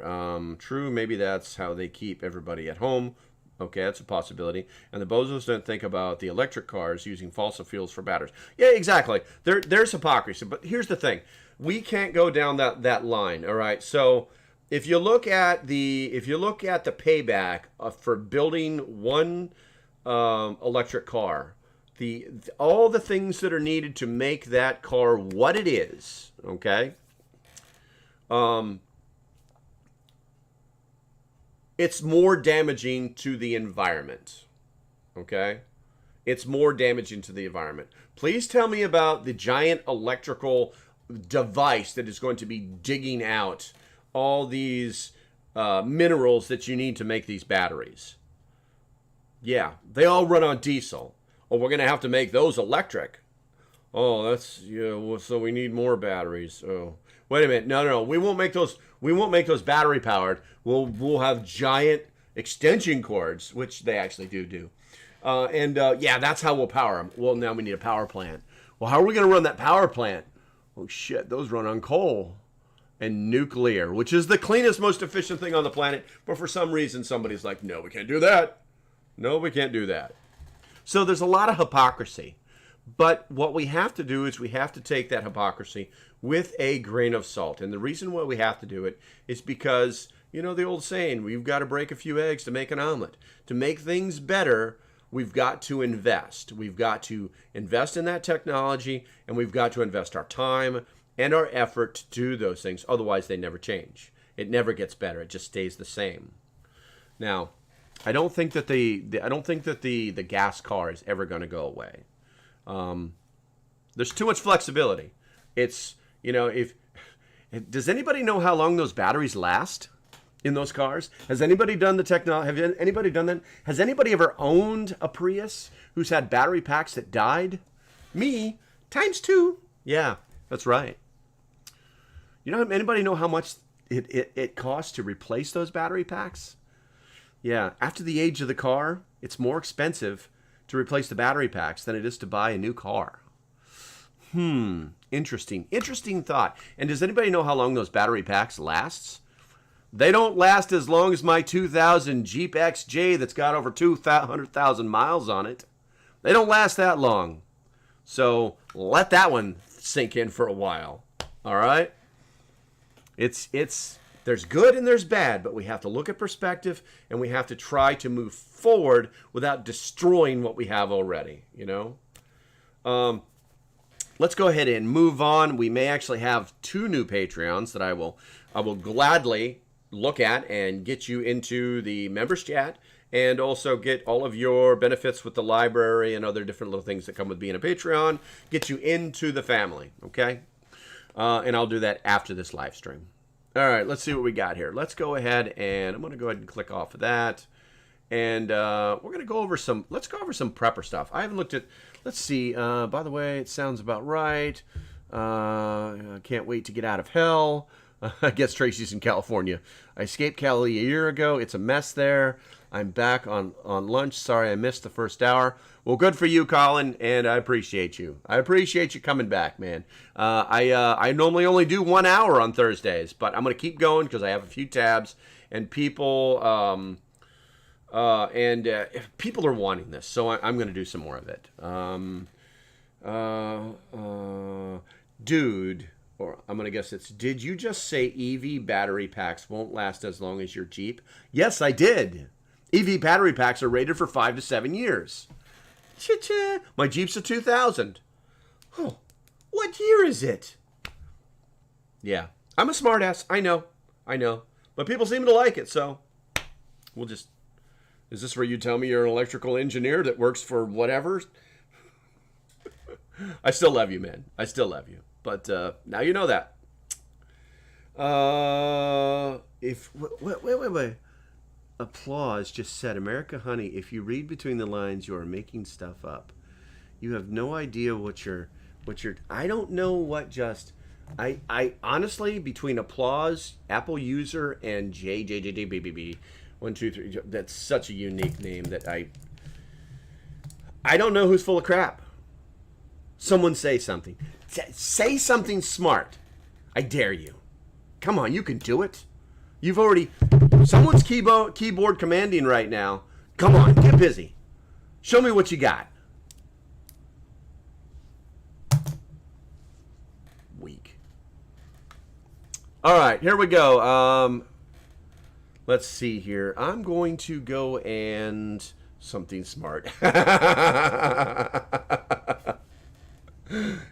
True, maybe that's how they keep everybody at home. Okay, that's a possibility. And the bozos don't think about the electric cars using fossil fuels for batteries. Yeah, exactly. There's hypocrisy. But here's the thing. We can't go down that line, all right? So if you look at the payback for building one electric car, all the things that are needed to make that car what it is, okay? It's more damaging to the environment, okay? It's more damaging to the environment. Please tell me about the giant electrical device that is going to be digging out all these minerals that you need to make these batteries. Yeah, they all run on diesel. Oh, we're going to have to make those electric. Oh, that's, yeah, well, so we need more batteries. Oh, wait a minute. No. We won't make those battery powered. We'll have giant extension cords, which they actually do. Yeah, that's how we'll power them. Well, now we need a power plant. Well, how are we going to run that power plant? Oh, shit, those run on coal and nuclear, which is the cleanest, most efficient thing on the planet. But for some reason, somebody's like, no, we can't do that. No, we can't do that. So there's a lot of hypocrisy. But what we have to do is we have to take that hypocrisy with a grain of salt. And the reason why we have to do it is because, you know, the old saying, we've got to break a few eggs to make an omelet. To make things better, we've got to invest. We've got to invest in that technology, and we've got to invest our time and our effort to do those things. Otherwise, they never change. It never gets better. It just stays the same. Now, I don't think that the gas car is ever going to go away. There's too much flexibility. It's, you know, does anybody know how long those batteries last in those cars? Has anybody done the technology? Have anybody done that? Has anybody ever owned a Prius who's had battery packs that died? Me, ×2. Yeah, that's right. You know, anybody know how much it costs to replace those battery packs? Yeah, after the age of the car, it's more expensive to replace the battery packs than it is to buy a new car. Interesting thought. And does anybody know how long those battery packs lasts? They don't last as long as my 2000 Jeep XJ that's got over 200,000 miles on it. They don't last that long. So let that one sink in for a while. All right? There's good and there's bad, but we have to look at perspective and we have to try to move forward without destroying what we have already, you know? Let's go ahead and move on. We may actually have 2 new Patreons that I will gladly look at and get you into the members chat and also get all of your benefits with the library and other different little things that come with being a Patreon, get you into the family, okay? And I'll do that after this live stream. All right, let's see what we got here. Let's go ahead and I'm going to go ahead and click off of that. And we're going to go over let's go over some prepper stuff. I haven't looked at, let's see, by the way, it sounds about right. I can't wait to get out of hell. I guess Tracy's in California. I escaped Cali a year ago. It's a mess there. I'm back on lunch. Sorry I missed the first hour. Well, good for you, Colin, and I appreciate you. I appreciate you coming back, man. I normally only do 1 hour on Thursdays, but I'm going to keep going because I have a few tabs, and people people are wanting this, so I'm going to do some more of it. Dude, or I'm going to guess it's, did you just say EV battery packs won't last as long as your Jeep? Yes, I did. EV battery packs are rated for 5 to 7 years. Cha-cha. My Jeep's a 2000. Oh, what year is it? Yeah, I'm a smartass. I know. But people seem to like it, so we'll just... Is this where you tell me you're an electrical engineer that works for whatever? I still love you, man. I still love you. But now you know that. Wait. Applause just said, America, honey, if you read between the lines, you are making stuff up. You have no idea what you're, I don't know what just, I honestly, between applause, Apple user, and JJJJBBB, 1, 2, 3, that's such a unique name that I don't know who's full of crap. Someone say something. Say something smart. I dare you. Come on, you can do it. You've already... Someone's keyboard commanding right now. Come on, get busy. Show me what you got. Weak. All right, here we go. Let's see here. I'm going to go and... something smart.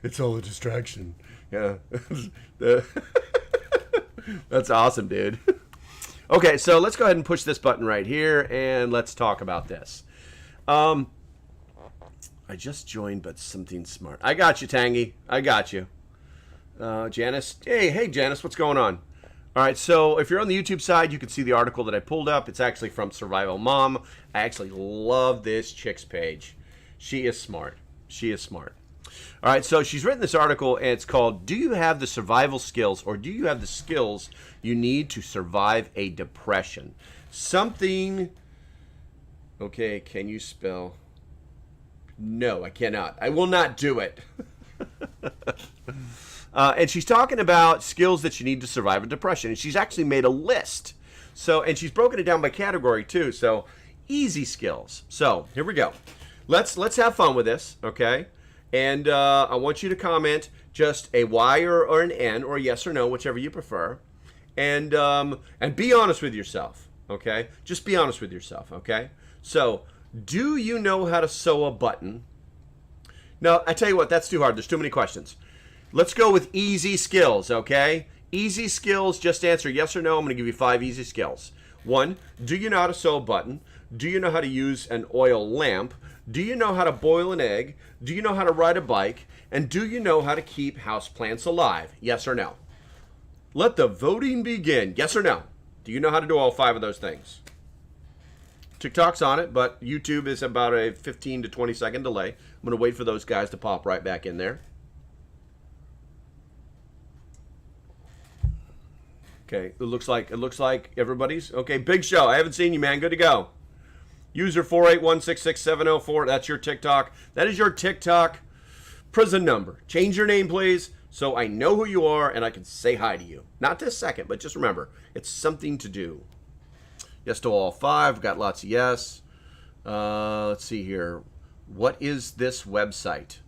It's all a distraction. Yeah. That's awesome, dude. Okay, so let's go ahead and push this button right here, and let's talk about this. I just joined, but something smart. I got you, Tangy. I got you. Janice. Hey, Janice, what's going on? All right, so if you're on the YouTube side, you can see the article that I pulled up. It's actually from Survival Mom. I actually love this chick's page. She is smart. She is smart. All right, so she's written this article, and it's called, Do You Have the Survival Skills, or Do You Have the Skills You Need to Survive a Depression? Something... Okay, can you spell? No, I cannot. I will not do it. And she's talking about skills that you need to survive a depression. And she's actually made a list. So, and she's broken it down by category too. So, easy skills. So, here we go. Let's have fun with this, okay? And I want you to comment just a Y or an N or a yes or no, whichever you prefer. And be honest with yourself, okay? Just be honest with yourself, okay? So, do you know how to sew a button? No, I tell you what, that's too hard. There's too many questions. Let's go with easy skills, okay? Easy skills, just answer yes or no. I'm going to give you 5 easy skills. 1, do you know how to sew a button? Do you know how to use an oil lamp? Do you know how to boil an egg? Do you know how to ride a bike? And do you know how to keep houseplants alive? Yes or no? Let the voting begin. Yes or no? Do you know how to do all 5 of those things? TikTok's on it, but YouTube is about a 15 to 20 second delay. I'm going to wait for those guys to pop right back in there. Okay, it looks like everybody's okay. Big Show, I haven't seen you, man. Good to go. User 481667004. That's your TikTok. That is your TikTok prison number. Change your name, please, so I know who you are and I can say hi to you. Not this second, but just remember, it's something to do. Yes to all 5. Got lots of yes. Let's see here. What is this website?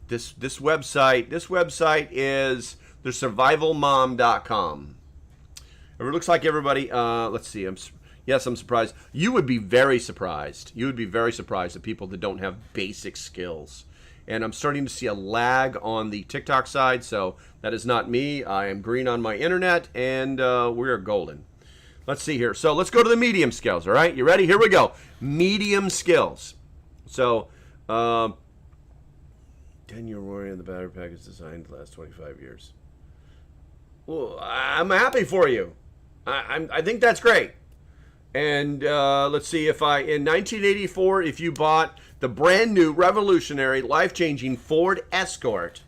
This website is thesurvivalmom.com. It looks like everybody, let's see, I'm surprised. You would be very surprised. You would be very surprised at people that don't have basic skills. And I'm starting to see a lag on the TikTok side, so that is not me. I am green on my internet, and we're golden. Let's see here. So let's go to the medium skills, all right? You ready? Here we go. Medium skills. So, 10-year warranty on the battery pack is designed to last 25 years. Well, I'm happy for you. I think that's great. And let's see, if in 1984, if you bought the brand new, revolutionary, life-changing Ford Escort,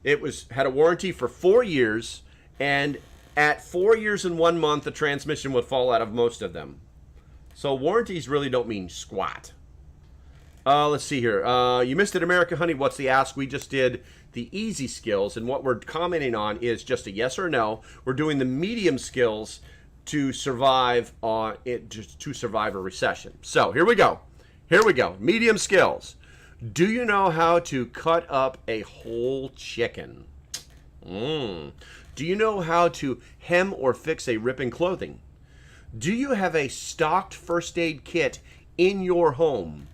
it had a warranty for 4 years, and at 4 years and 1 month, the transmission would fall out of most of them. So warranties really don't mean squat. Let's see here. You missed it, America Honey. What's the ask? We just did the easy skills, and what we're commenting on is just a yes or no. We're doing the medium skills to survive a recession. So here we go. Here we go. Medium skills. Do you know how to cut up a whole chicken? Do you know how to hem or fix a rip in clothing? Do you have a stocked first aid kit in your home?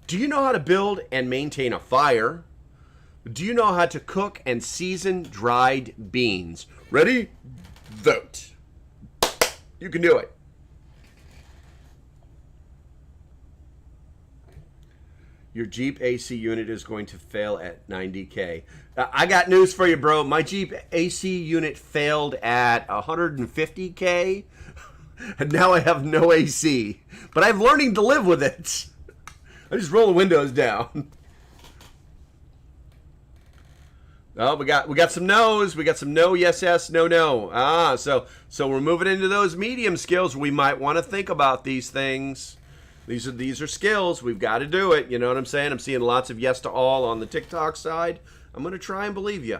Do you know how to build and maintain a fire? Do you know how to cook and season dried beans? Ready? Vote. You can do it. Your Jeep AC unit is going to fail at 90K. I got news for you, bro. My Jeep AC unit failed at 150K, and now I have no AC. But I'm learning to live with it. I just roll the windows down. Oh, we got some no's. We got some no, yes, yes, no, no. So we're moving into those medium skills. We might want to think about these things. These are skills. We've got to do it. You know what I'm saying? I'm seeing lots of yes to all on the TikTok side. I'm gonna try and believe you.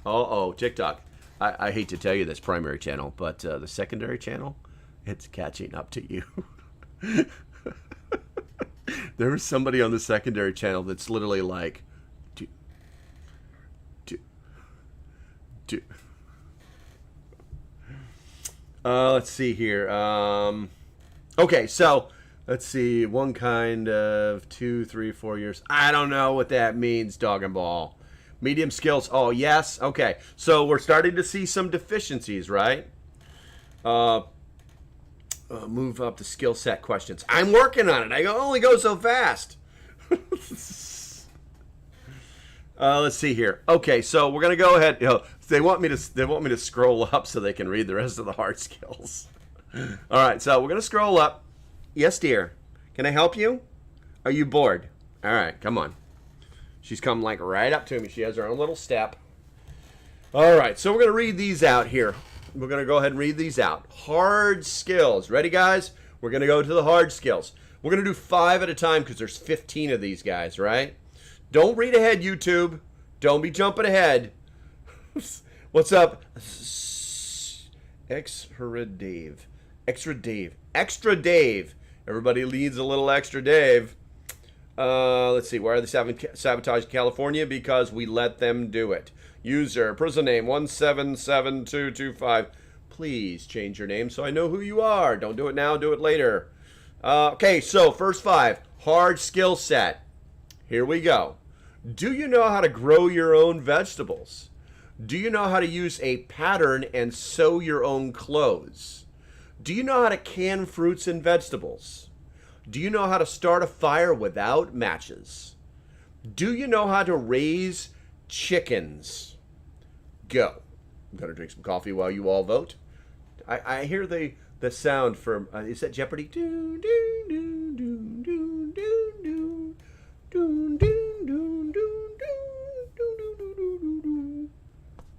Oh, TikTok. I hate to tell you this, primary channel, but the secondary channel, it's catching up to you. There was somebody on the secondary channel that's literally like, let's see here. Okay, so let's see. One kind of 2, 3, 4 years. I don't know what that means, dog and ball. Medium skills. Oh, yes. Okay, so we're starting to see some deficiencies, right? Move up the skill set questions. I'm working on it. I only go so fast. Let's see here. Okay, so we're gonna go ahead. They want me to scroll up so they can read the rest of the hard skills. All right, so we're gonna scroll up. Yes, dear. Can I help you? Are you bored? All right, come on. She's come like right up to me. She has her own little step. All right, so we're gonna read these out here. We're gonna go ahead and read these out. Hard skills. Ready, guys? We're gonna go to the hard skills. We're gonna do 5 at a time because there's 15 of these guys, right? Don't read ahead, YouTube. Don't be jumping ahead. What's up? Extra Dave. Everybody needs a little extra Dave. Let's see. Why are they sabotaging California? Because we let them do it. User, prison name 177225. Please change your name so I know who you are. Don't do it now. Do it later. Okay, so first 5. Hard skill set. Here we go. Do you know how to grow your own vegetables? Do you know how to use a pattern and sew your own clothes? Do you know how to can fruits and vegetables? Do you know how to start a fire without matches? Do you know how to raise chickens? Go. I'm going to drink some coffee while you all vote. I hear the sound from, is that Jeopardy? Doo, doo, doo, doo, doo, doo, doo, doo, doo.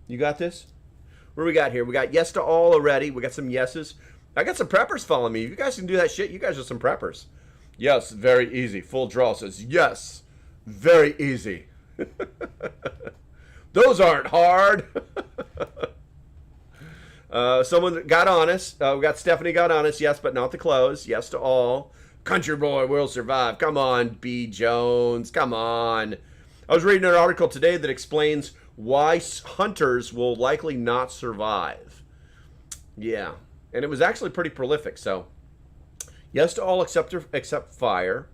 You got this? What do we got here? We got yes to all already. We got some yeses. I got some preppers following me. If you guys can do that shit, you guys are some preppers. Yes, very easy. Full draw says yes, very easy. Those aren't hard. Someone got honest. We got Stephanie got honest. Yes, but not the close. Yes to all. Country boy will survive. Come on, B. Jones. Come on. I was reading an article today that explains why hunters will likely not survive. Yeah, and it was actually pretty prolific. So, yes to all except fire.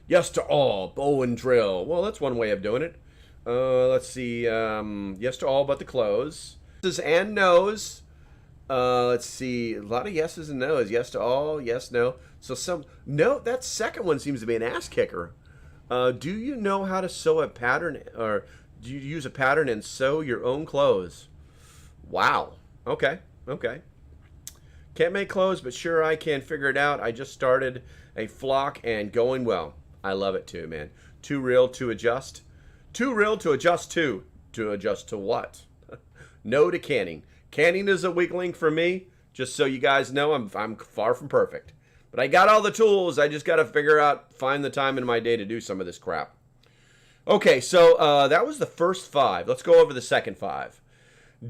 Yes to all, bow and drill. Well, that's one way of doing it. Let's see. Yes to all but the close. Yeses and no's. Let's see. A lot of yeses and no's. Yes to all. Yes, no. So no. That second one seems to be an ass kicker. Do you know how to sew a pattern, or do you use a pattern and sew your own clothes? Wow. Okay. Can't make clothes, but sure I can figure it out. I just started a flock and going well. I love it too, man. Too real to adjust. Too real to adjust to. To adjust to what? No to canning. Canning is a weak link for me. Just so you guys know, I'm far from perfect. But I got all the tools. I just got to find the time in my day to do some of this crap. Okay, so that was the first 5. Let's go over the second 5.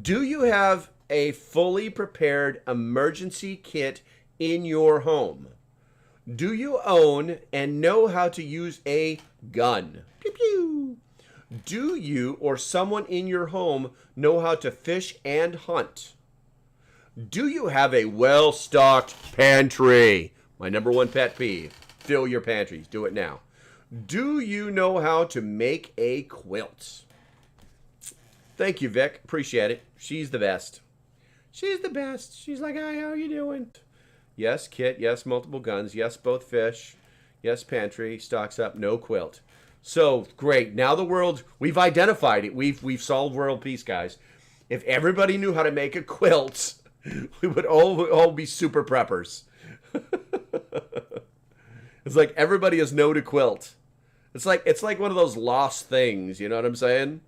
Do you have a fully prepared emergency kit in your home? Do you own and know how to use a gun? Pew pew. Do you or someone in your home know how to fish and hunt? Do you have a well-stocked pantry? My number 1 pet peeve. Fill your pantries. Do it now. Do you know how to make a quilt? Thank you, Vic. Appreciate it. She's the best. She's the best. She's like, hi, how are you doing? Yes, kit. Yes, multiple guns. Yes, both fish. Yes, pantry. Stocks up. No quilt. So, great. Now the world, we've identified it. We've solved world peace, guys. If everybody knew how to make a quilt, we would all be super preppers. It's like everybody is no to quilt. It's like one of those lost things, you know what I'm saying?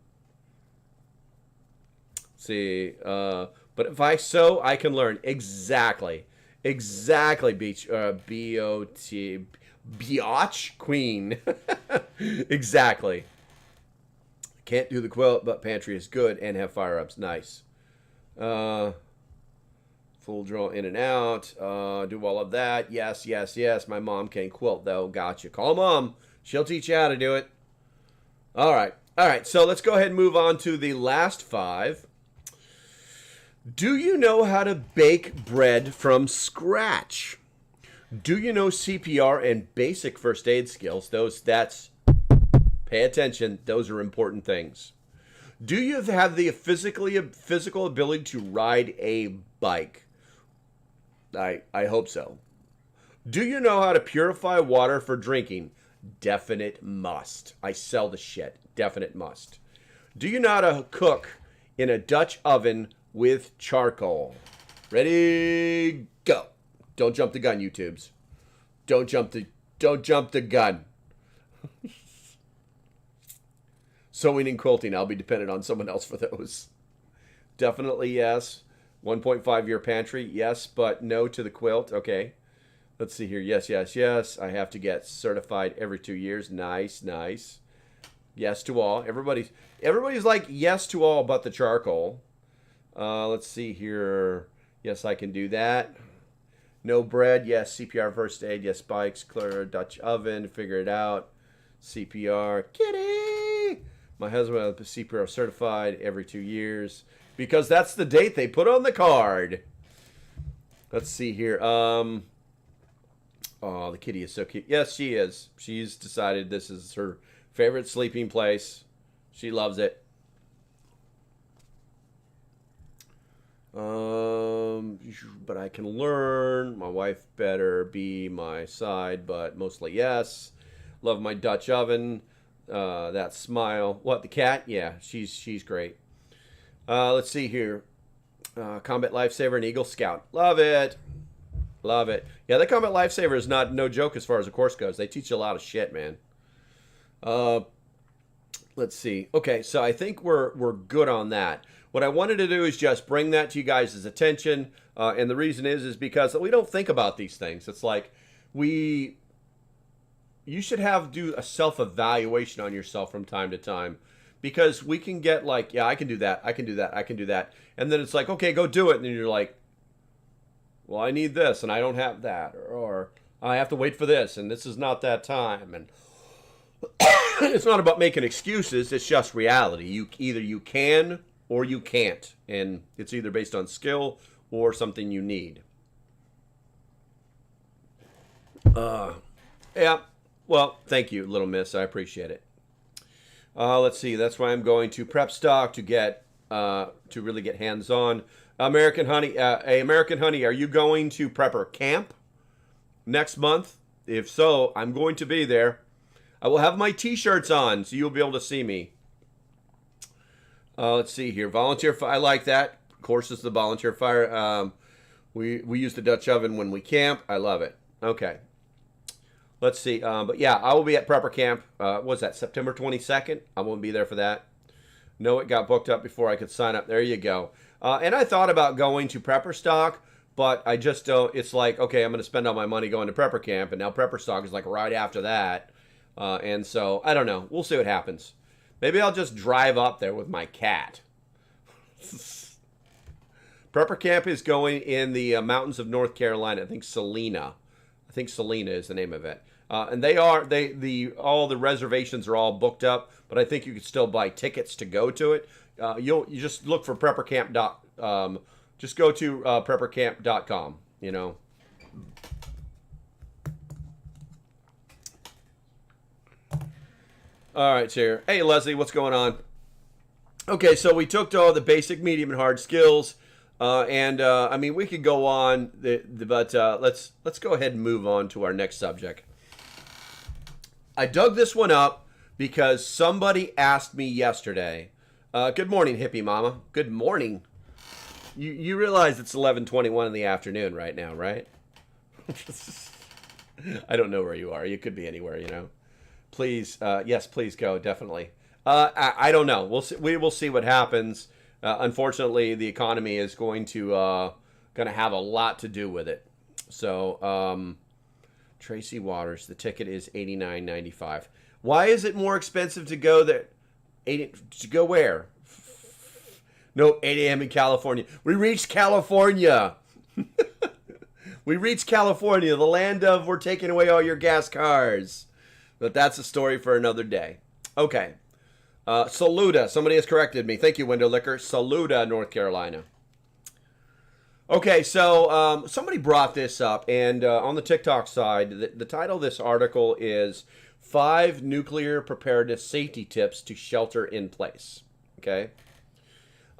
See, but if I sew, I can learn. Exactly. Exactly, B-O-T, biatch queen. Exactly. Can't do the quilt, but pantry is good and have fire-ups. Nice. Full draw in and out. Do all of that. Yes, yes, yes. My mom can quilt, though. Gotcha. Call Mom. She'll teach you how to do it. All right. All right. So let's go ahead and move on to the last 5. Do you know how to bake bread from scratch? Do you know CPR and basic first aid skills? Pay attention. Those are important things. Do you have the physical ability to ride a bike? I hope so. Do you know how to purify water for drinking? Definite must. I sell the shit. Definite must. Do you know how to cook in a Dutch oven with charcoal? Ready, go. Don't jump the gun, YouTubes. Don't jump the gun. Sewing and quilting, I'll be dependent on someone else for those. Definitely yes. 1.5 year pantry, yes, but no to the quilt. Okay. Let's see here. Yes, yes, yes. I have to get certified every 2 years. Nice, nice. Yes to all. Everybody's like yes to all but the charcoal. Let's see here. Yes, I can do that. No bread. Yes. CPR first aid. Yes. Bikes. Clear Dutch oven. Figure it out. CPR. Kitty. My husband was CPR certified every 2 years because that's the date they put on the card. Let's see here. Oh, the kitty is so cute. Yes, she is. She's decided this is her favorite sleeping place. She loves it. But I can learn. My wife better be my side, but mostly yes. Love my Dutch oven. That smile. What, the cat? Yeah, she's great. Let's see here. Combat Lifesaver and Eagle Scout. Love it. Love it. Yeah, the Combat Lifesaver is no joke as far as the course goes. They teach you a lot of shit, man. Let's see. Okay, so I think we're good on that. What I wanted to do is just bring that to you guys' attention. And the reason is because we don't think about these things. It's like you should do a self-evaluation on yourself from time to time. Because we can get like, yeah, I can do that. I can do that. I can do that. And then it's like, okay, go do it. And then you're like, well, I need this and I don't have that. Or I have to wait for this and this is not that time. And it's not about making excuses. It's just reality. Either you can or you can't. And it's either based on skill or something you need. Yeah. Well, thank you, little miss. I appreciate it. Let's see. That's why I'm going to prep stock to get to really get hands-on. American Honey, American Honey, are you going to prepper camp next month? If so, I'm going to be there. I will have my T-shirts on, so you'll be able to see me. Let's see here. Volunteer fire. I like that. Of course, it's the volunteer fire. We use the Dutch oven when we camp. I love it. Okay. Let's see. But yeah, I will be at prepper camp. What's that? September 22nd. I won't be there for that. No, it got booked up before I could sign up. There you go. And I thought about going to prepper stock, but I just don't. It's like, okay, I'm going to spend all my money going to prepper camp, and now prepper stock is like right after that. And so I don't know. We'll see what happens. Maybe I'll just drive up there with my cat. Prepper camp is going in the mountains of North Carolina. I think Salina. I think Salina is the name of it. And all the reservations are all booked up, but I think you can still buy tickets to go to it. You just look for preppercamp. Just go to preppercamp.com. You know. All right, here. Hey, Leslie, what's going on? Okay, so we took all the basic, medium, and hard skills, I mean, we could go on, but let's go ahead and move on to our next subject. I dug this one up because somebody asked me yesterday. Good morning, hippie mama. Good morning. You realize it's 11:21 in the afternoon right now, right? I don't know where you are. You could be anywhere, you know. Please, yes, please go, definitely. I don't know. We'll see. We will see what happens. Unfortunately, the economy is going to have a lot to do with it. So, Tracy Waters, the ticket is $89.95. Why is it more expensive to go there? To go where? No, 8 a.m. in California. We reached California. We reached California, the land of we're taking away all your gas cars. But that's a story for another day. Okay. Saluda. Somebody has corrected me. Thank you, Window Liquor. Saluda, North Carolina. Okay, so somebody brought this up, and on the TikTok side, the title of this article is 5 Nuclear Preparedness Safety Tips to Shelter in Place. Okay?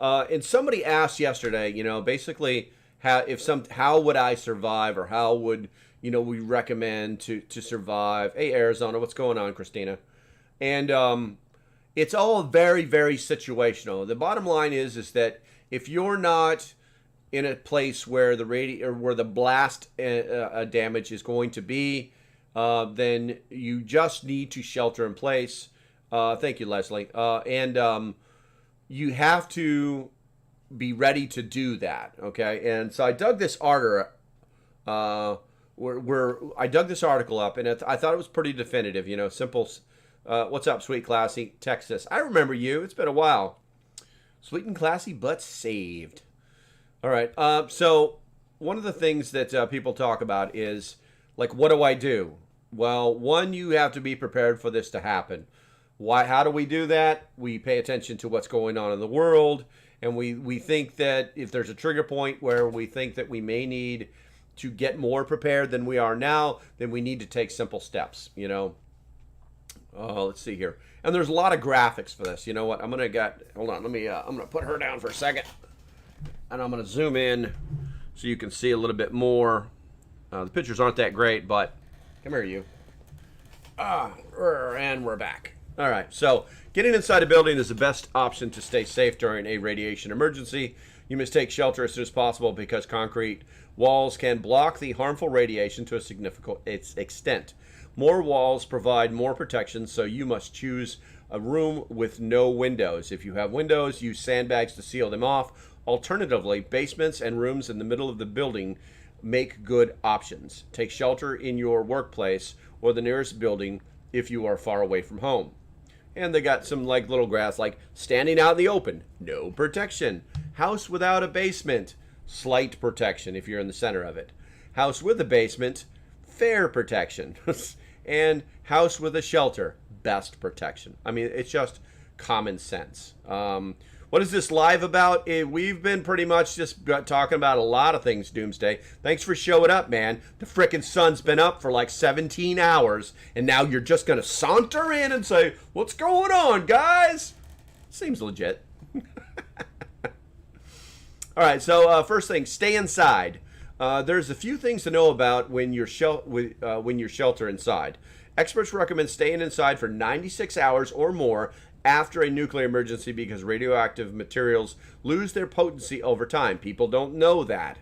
And somebody asked yesterday, basically, how would I survive, or how would, we recommend to survive? Hey, Arizona, what's going on, Christina? And it's all very, very situational. The bottom line is that if you're not in a place where the blast damage is going to be, then you just need to shelter in place. Thank you, Leslie. And you have to be ready to do that. Okay. And so I dug this article. I dug this article up, and I thought it was pretty definitive. Simple. What's up, Sweet Classy, Texas? I remember you. It's been a while. Sweet and classy, but saved. All right. So one of the things that people talk about is, like, what do I do? Well, one, you have to be prepared for this to happen. Why? How do we do that? We pay attention to what's going on in the world, and we think that if there's a trigger point where we think that we may need to get more prepared than we are now, then we need to take simple steps. Let's see here. And there's a lot of graphics for this. You know what? hold on. I'm going to put her down for a second. And I'm going to zoom in so you can see a little bit more. The pictures aren't that great, but come here, you. And we're back. All right. So getting inside a building is the best option to stay safe during a radiation emergency. You must take shelter as soon as possible because concrete walls can block the harmful radiation to a significant extent. More walls provide more protection, so you must choose a room with no windows. If you have windows, use sandbags to seal them off. Alternatively, basements and rooms in the middle of the building make good options. Take shelter in your workplace or the nearest building if you are far away from home. And they got some little graphs like standing out in the open, no protection. House without a basement, slight protection if you're in the center of it. House with a basement, fair protection. And house with a shelter, best protection. I mean, it's just common sense. What is this live about? We've been pretty much just talking about a lot of things, Doomsday. Thanks for showing up, man. The frickin' sun's been up for like 17 hours, and now you're just going to saunter in and say, what's going on, guys? Seems legit. All right, so first thing, stay inside. There's a few things to know about when you're shelter inside. Experts recommend staying inside for 96 hours or more after a nuclear emergency because radioactive materials lose their potency over time. People don't know that.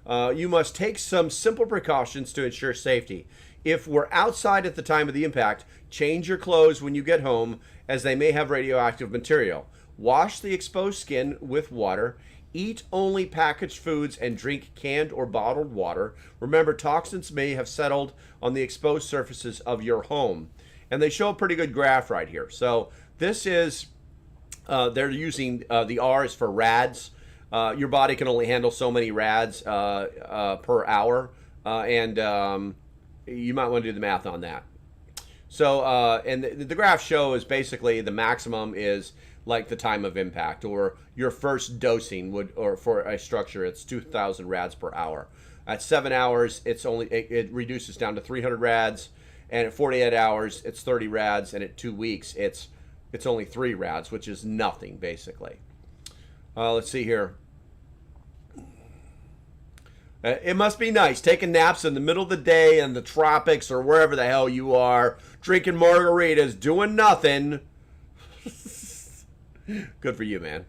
You must take some simple precautions to ensure safety. If we're outside at the time of the impact, change your clothes when you get home as they may have radioactive material. Wash the exposed skin with water. Eat only packaged foods and drink canned or bottled water. Remember, toxins may have settled on the exposed surfaces of your home. And they show a pretty good graph right here. So this is, they're using the R's for rads. Your body can only handle so many rads per hour. And you might want to do the math on that. So, and the graph shows basically the maximum is like the time of impact, or your first dosing or for a structure, it's 2,000 rads per hour. At 7 hours, it reduces down to 300 rads, and at 48 hours, it's 30 rads, and at 2 weeks, it's only 3 rads, which is nothing basically. Let's see here. It must be nice taking naps in the middle of the day in the tropics or wherever the hell you are, drinking margaritas, doing nothing. Good for you, man.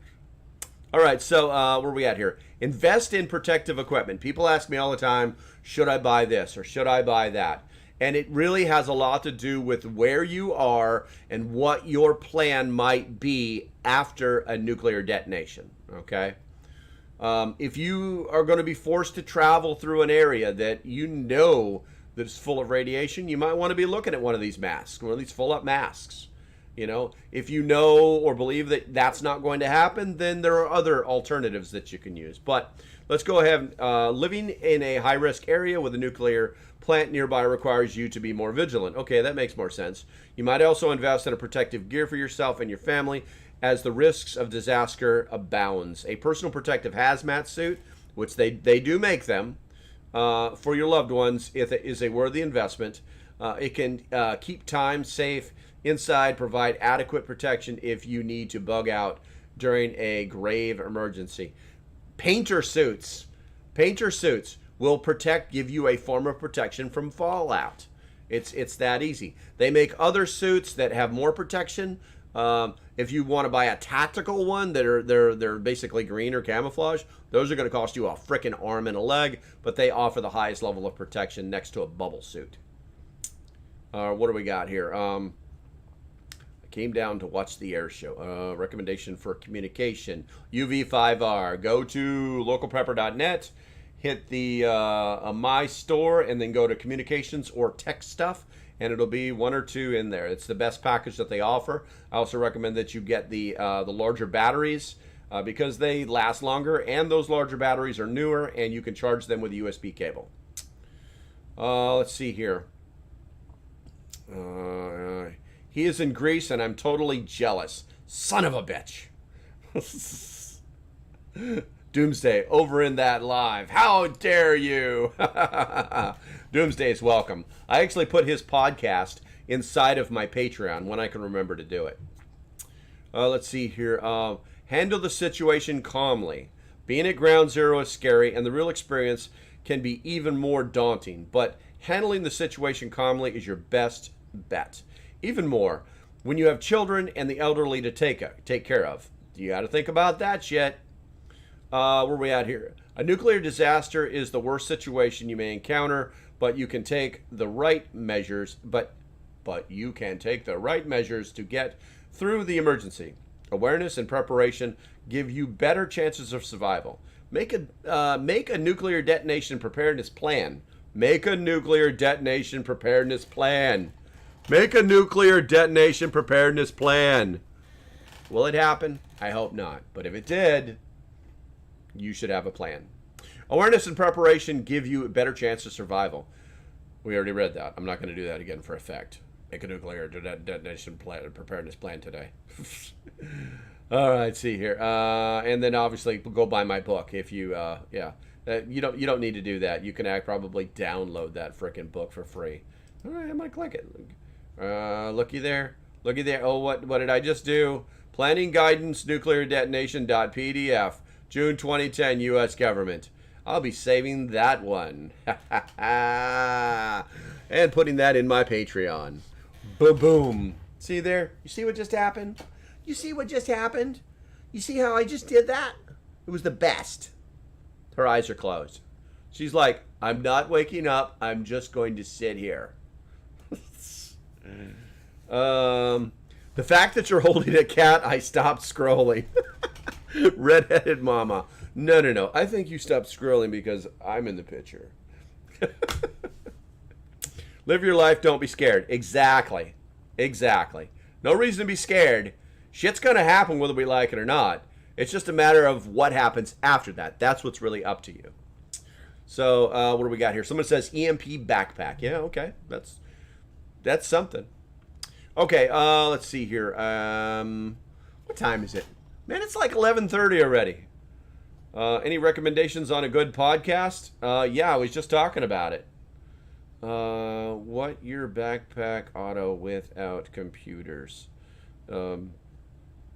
All right, so where are we at here? Invest in protective equipment. People ask me all the time, should I buy this or should I buy that? And it really has a lot to do with where you are and what your plan might be after a nuclear detonation. okay? If you are going to be forced to travel through an area that you know that is full of radiation, you might want to be looking at one of these masks, one of these full-up masks. You know, if you know or believe that that's not going to happen, then there are other alternatives that you can use. But let's go ahead. Living in a high-risk area with a nuclear plant nearby requires you to be more vigilant. Okay, that makes more sense. You might also invest in a protective gear for yourself and your family, as the risks of disaster abounds. A personal protective hazmat suit, which they do make them, for your loved ones, is a worthy investment. It can keep time safe inside, provide adequate protection if you need to bug out during a grave emergency. Painter suits will give you a form of protection from fallout. It's that easy. They make other suits that have more protection. If you want to buy a tactical one they're basically green or camouflage, those are going to cost you a frickin' arm and a leg, but they offer the highest level of protection next to a bubble suit. What do we got here? I came down to watch the air show. Recommendation for communication: UV5R. Go to localprepper.net, hit the My Store, and then go to communications or tech stuff, and it'll be one or two in there. It's the best package that they offer. I also recommend that you get the larger batteries because they last longer, and those larger batteries are newer, and you can charge them with a USB cable. Let's see here. He is in Greece, and I'm totally jealous. Son of a bitch. Doomsday, over in that live. How dare you? Doomsday is welcome. I actually put his podcast inside of my Patreon when I can remember to do it. Let's see here. Handle the situation calmly. Being at ground zero is scary, and the real experience can be even more daunting. But handling the situation calmly is your best bet. Even more when you have children and the elderly to take care of. You got to think about that shit. Where are we at here? A nuclear disaster is the worst situation you may encounter, but you can take the right measures. But you can take the right measures to get through the emergency. Awareness and preparation give you better chances of survival. Make a nuclear detonation preparedness plan. Make a nuclear detonation preparedness plan. Make a nuclear detonation preparedness plan. Will it happen? I hope not. But if it did, you should have a plan. Awareness and preparation give you a better chance of survival. We already read that. I'm not going to do that again for effect. Make a nuclear detonation plan, preparedness plan today. All right, see here. And then obviously go buy my book if you, you don't need to do that. You can probably download that frickin' book for free. All right, I might click it. Looky there. Oh, what did I just do? Planning guidance, nuclear detonation.pdf, June 2010, U.S. government. I'll be saving that one. And putting that in my Patreon. Boom. See there? You see what just happened? You see what just happened? You see how I just did that? It was the best. Her eyes are closed. She's like, I'm not waking up. I'm just going to sit here. The fact that you're holding a cat, I stopped scrolling. Redheaded mama. No. I think you stopped scrolling because I'm in the picture. Live your life, don't be scared. Exactly. No reason to be scared. Shit's going to happen whether we like it or not. It's just a matter of what happens after that. That's what's really up to you. So, what do we got here? Someone says EMP backpack. Yeah, okay. That's something. Okay, let's see here. What time is it? Man, it's like 11:30 already. Any recommendations on a good podcast? Yeah, I was just talking about it. What your backpack auto without computers?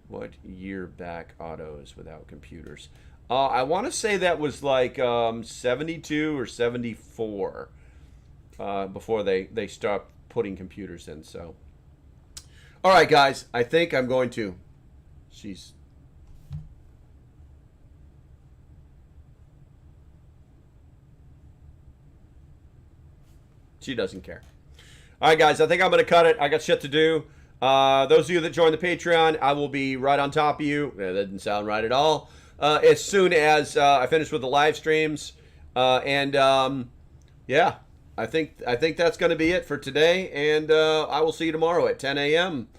What year back autos without computers? I want to say that was like 72 or 74 before they stopped putting computers in. So, all right, guys, I think I'm going to. She doesn't care. All right, guys, I think I'm going to cut it. I got shit to do. Those of you that join the Patreon, I will be right on top of you. That didn't sound right at all. as soon as I finish with the live streams. Yeah, I think that's going to be it for today, and I will see you tomorrow at 10 a.m.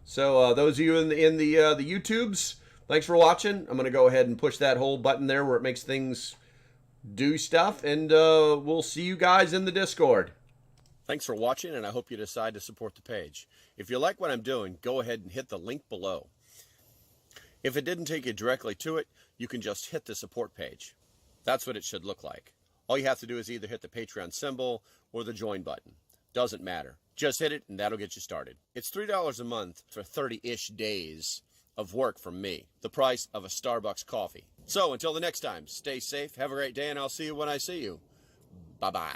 So those of you in the YouTubes, thanks for watching. I'm going to go ahead and push that whole button there where it makes things do stuff, and we'll see you guys in the Discord. Thanks for watching, and I hope you decide to support the page. If you like what I'm doing, go ahead and hit the link below. If it didn't take you directly to it, you can just hit the support page. That's what it should look like. All you have to do is either hit the Patreon symbol or the join button. Doesn't matter. Just hit it, and that'll get you started. It's $3 a month for 30-ish days of work from me. The price of a Starbucks coffee. So until the next time, stay safe, have a great day, and I'll see you when I see you. Bye-bye.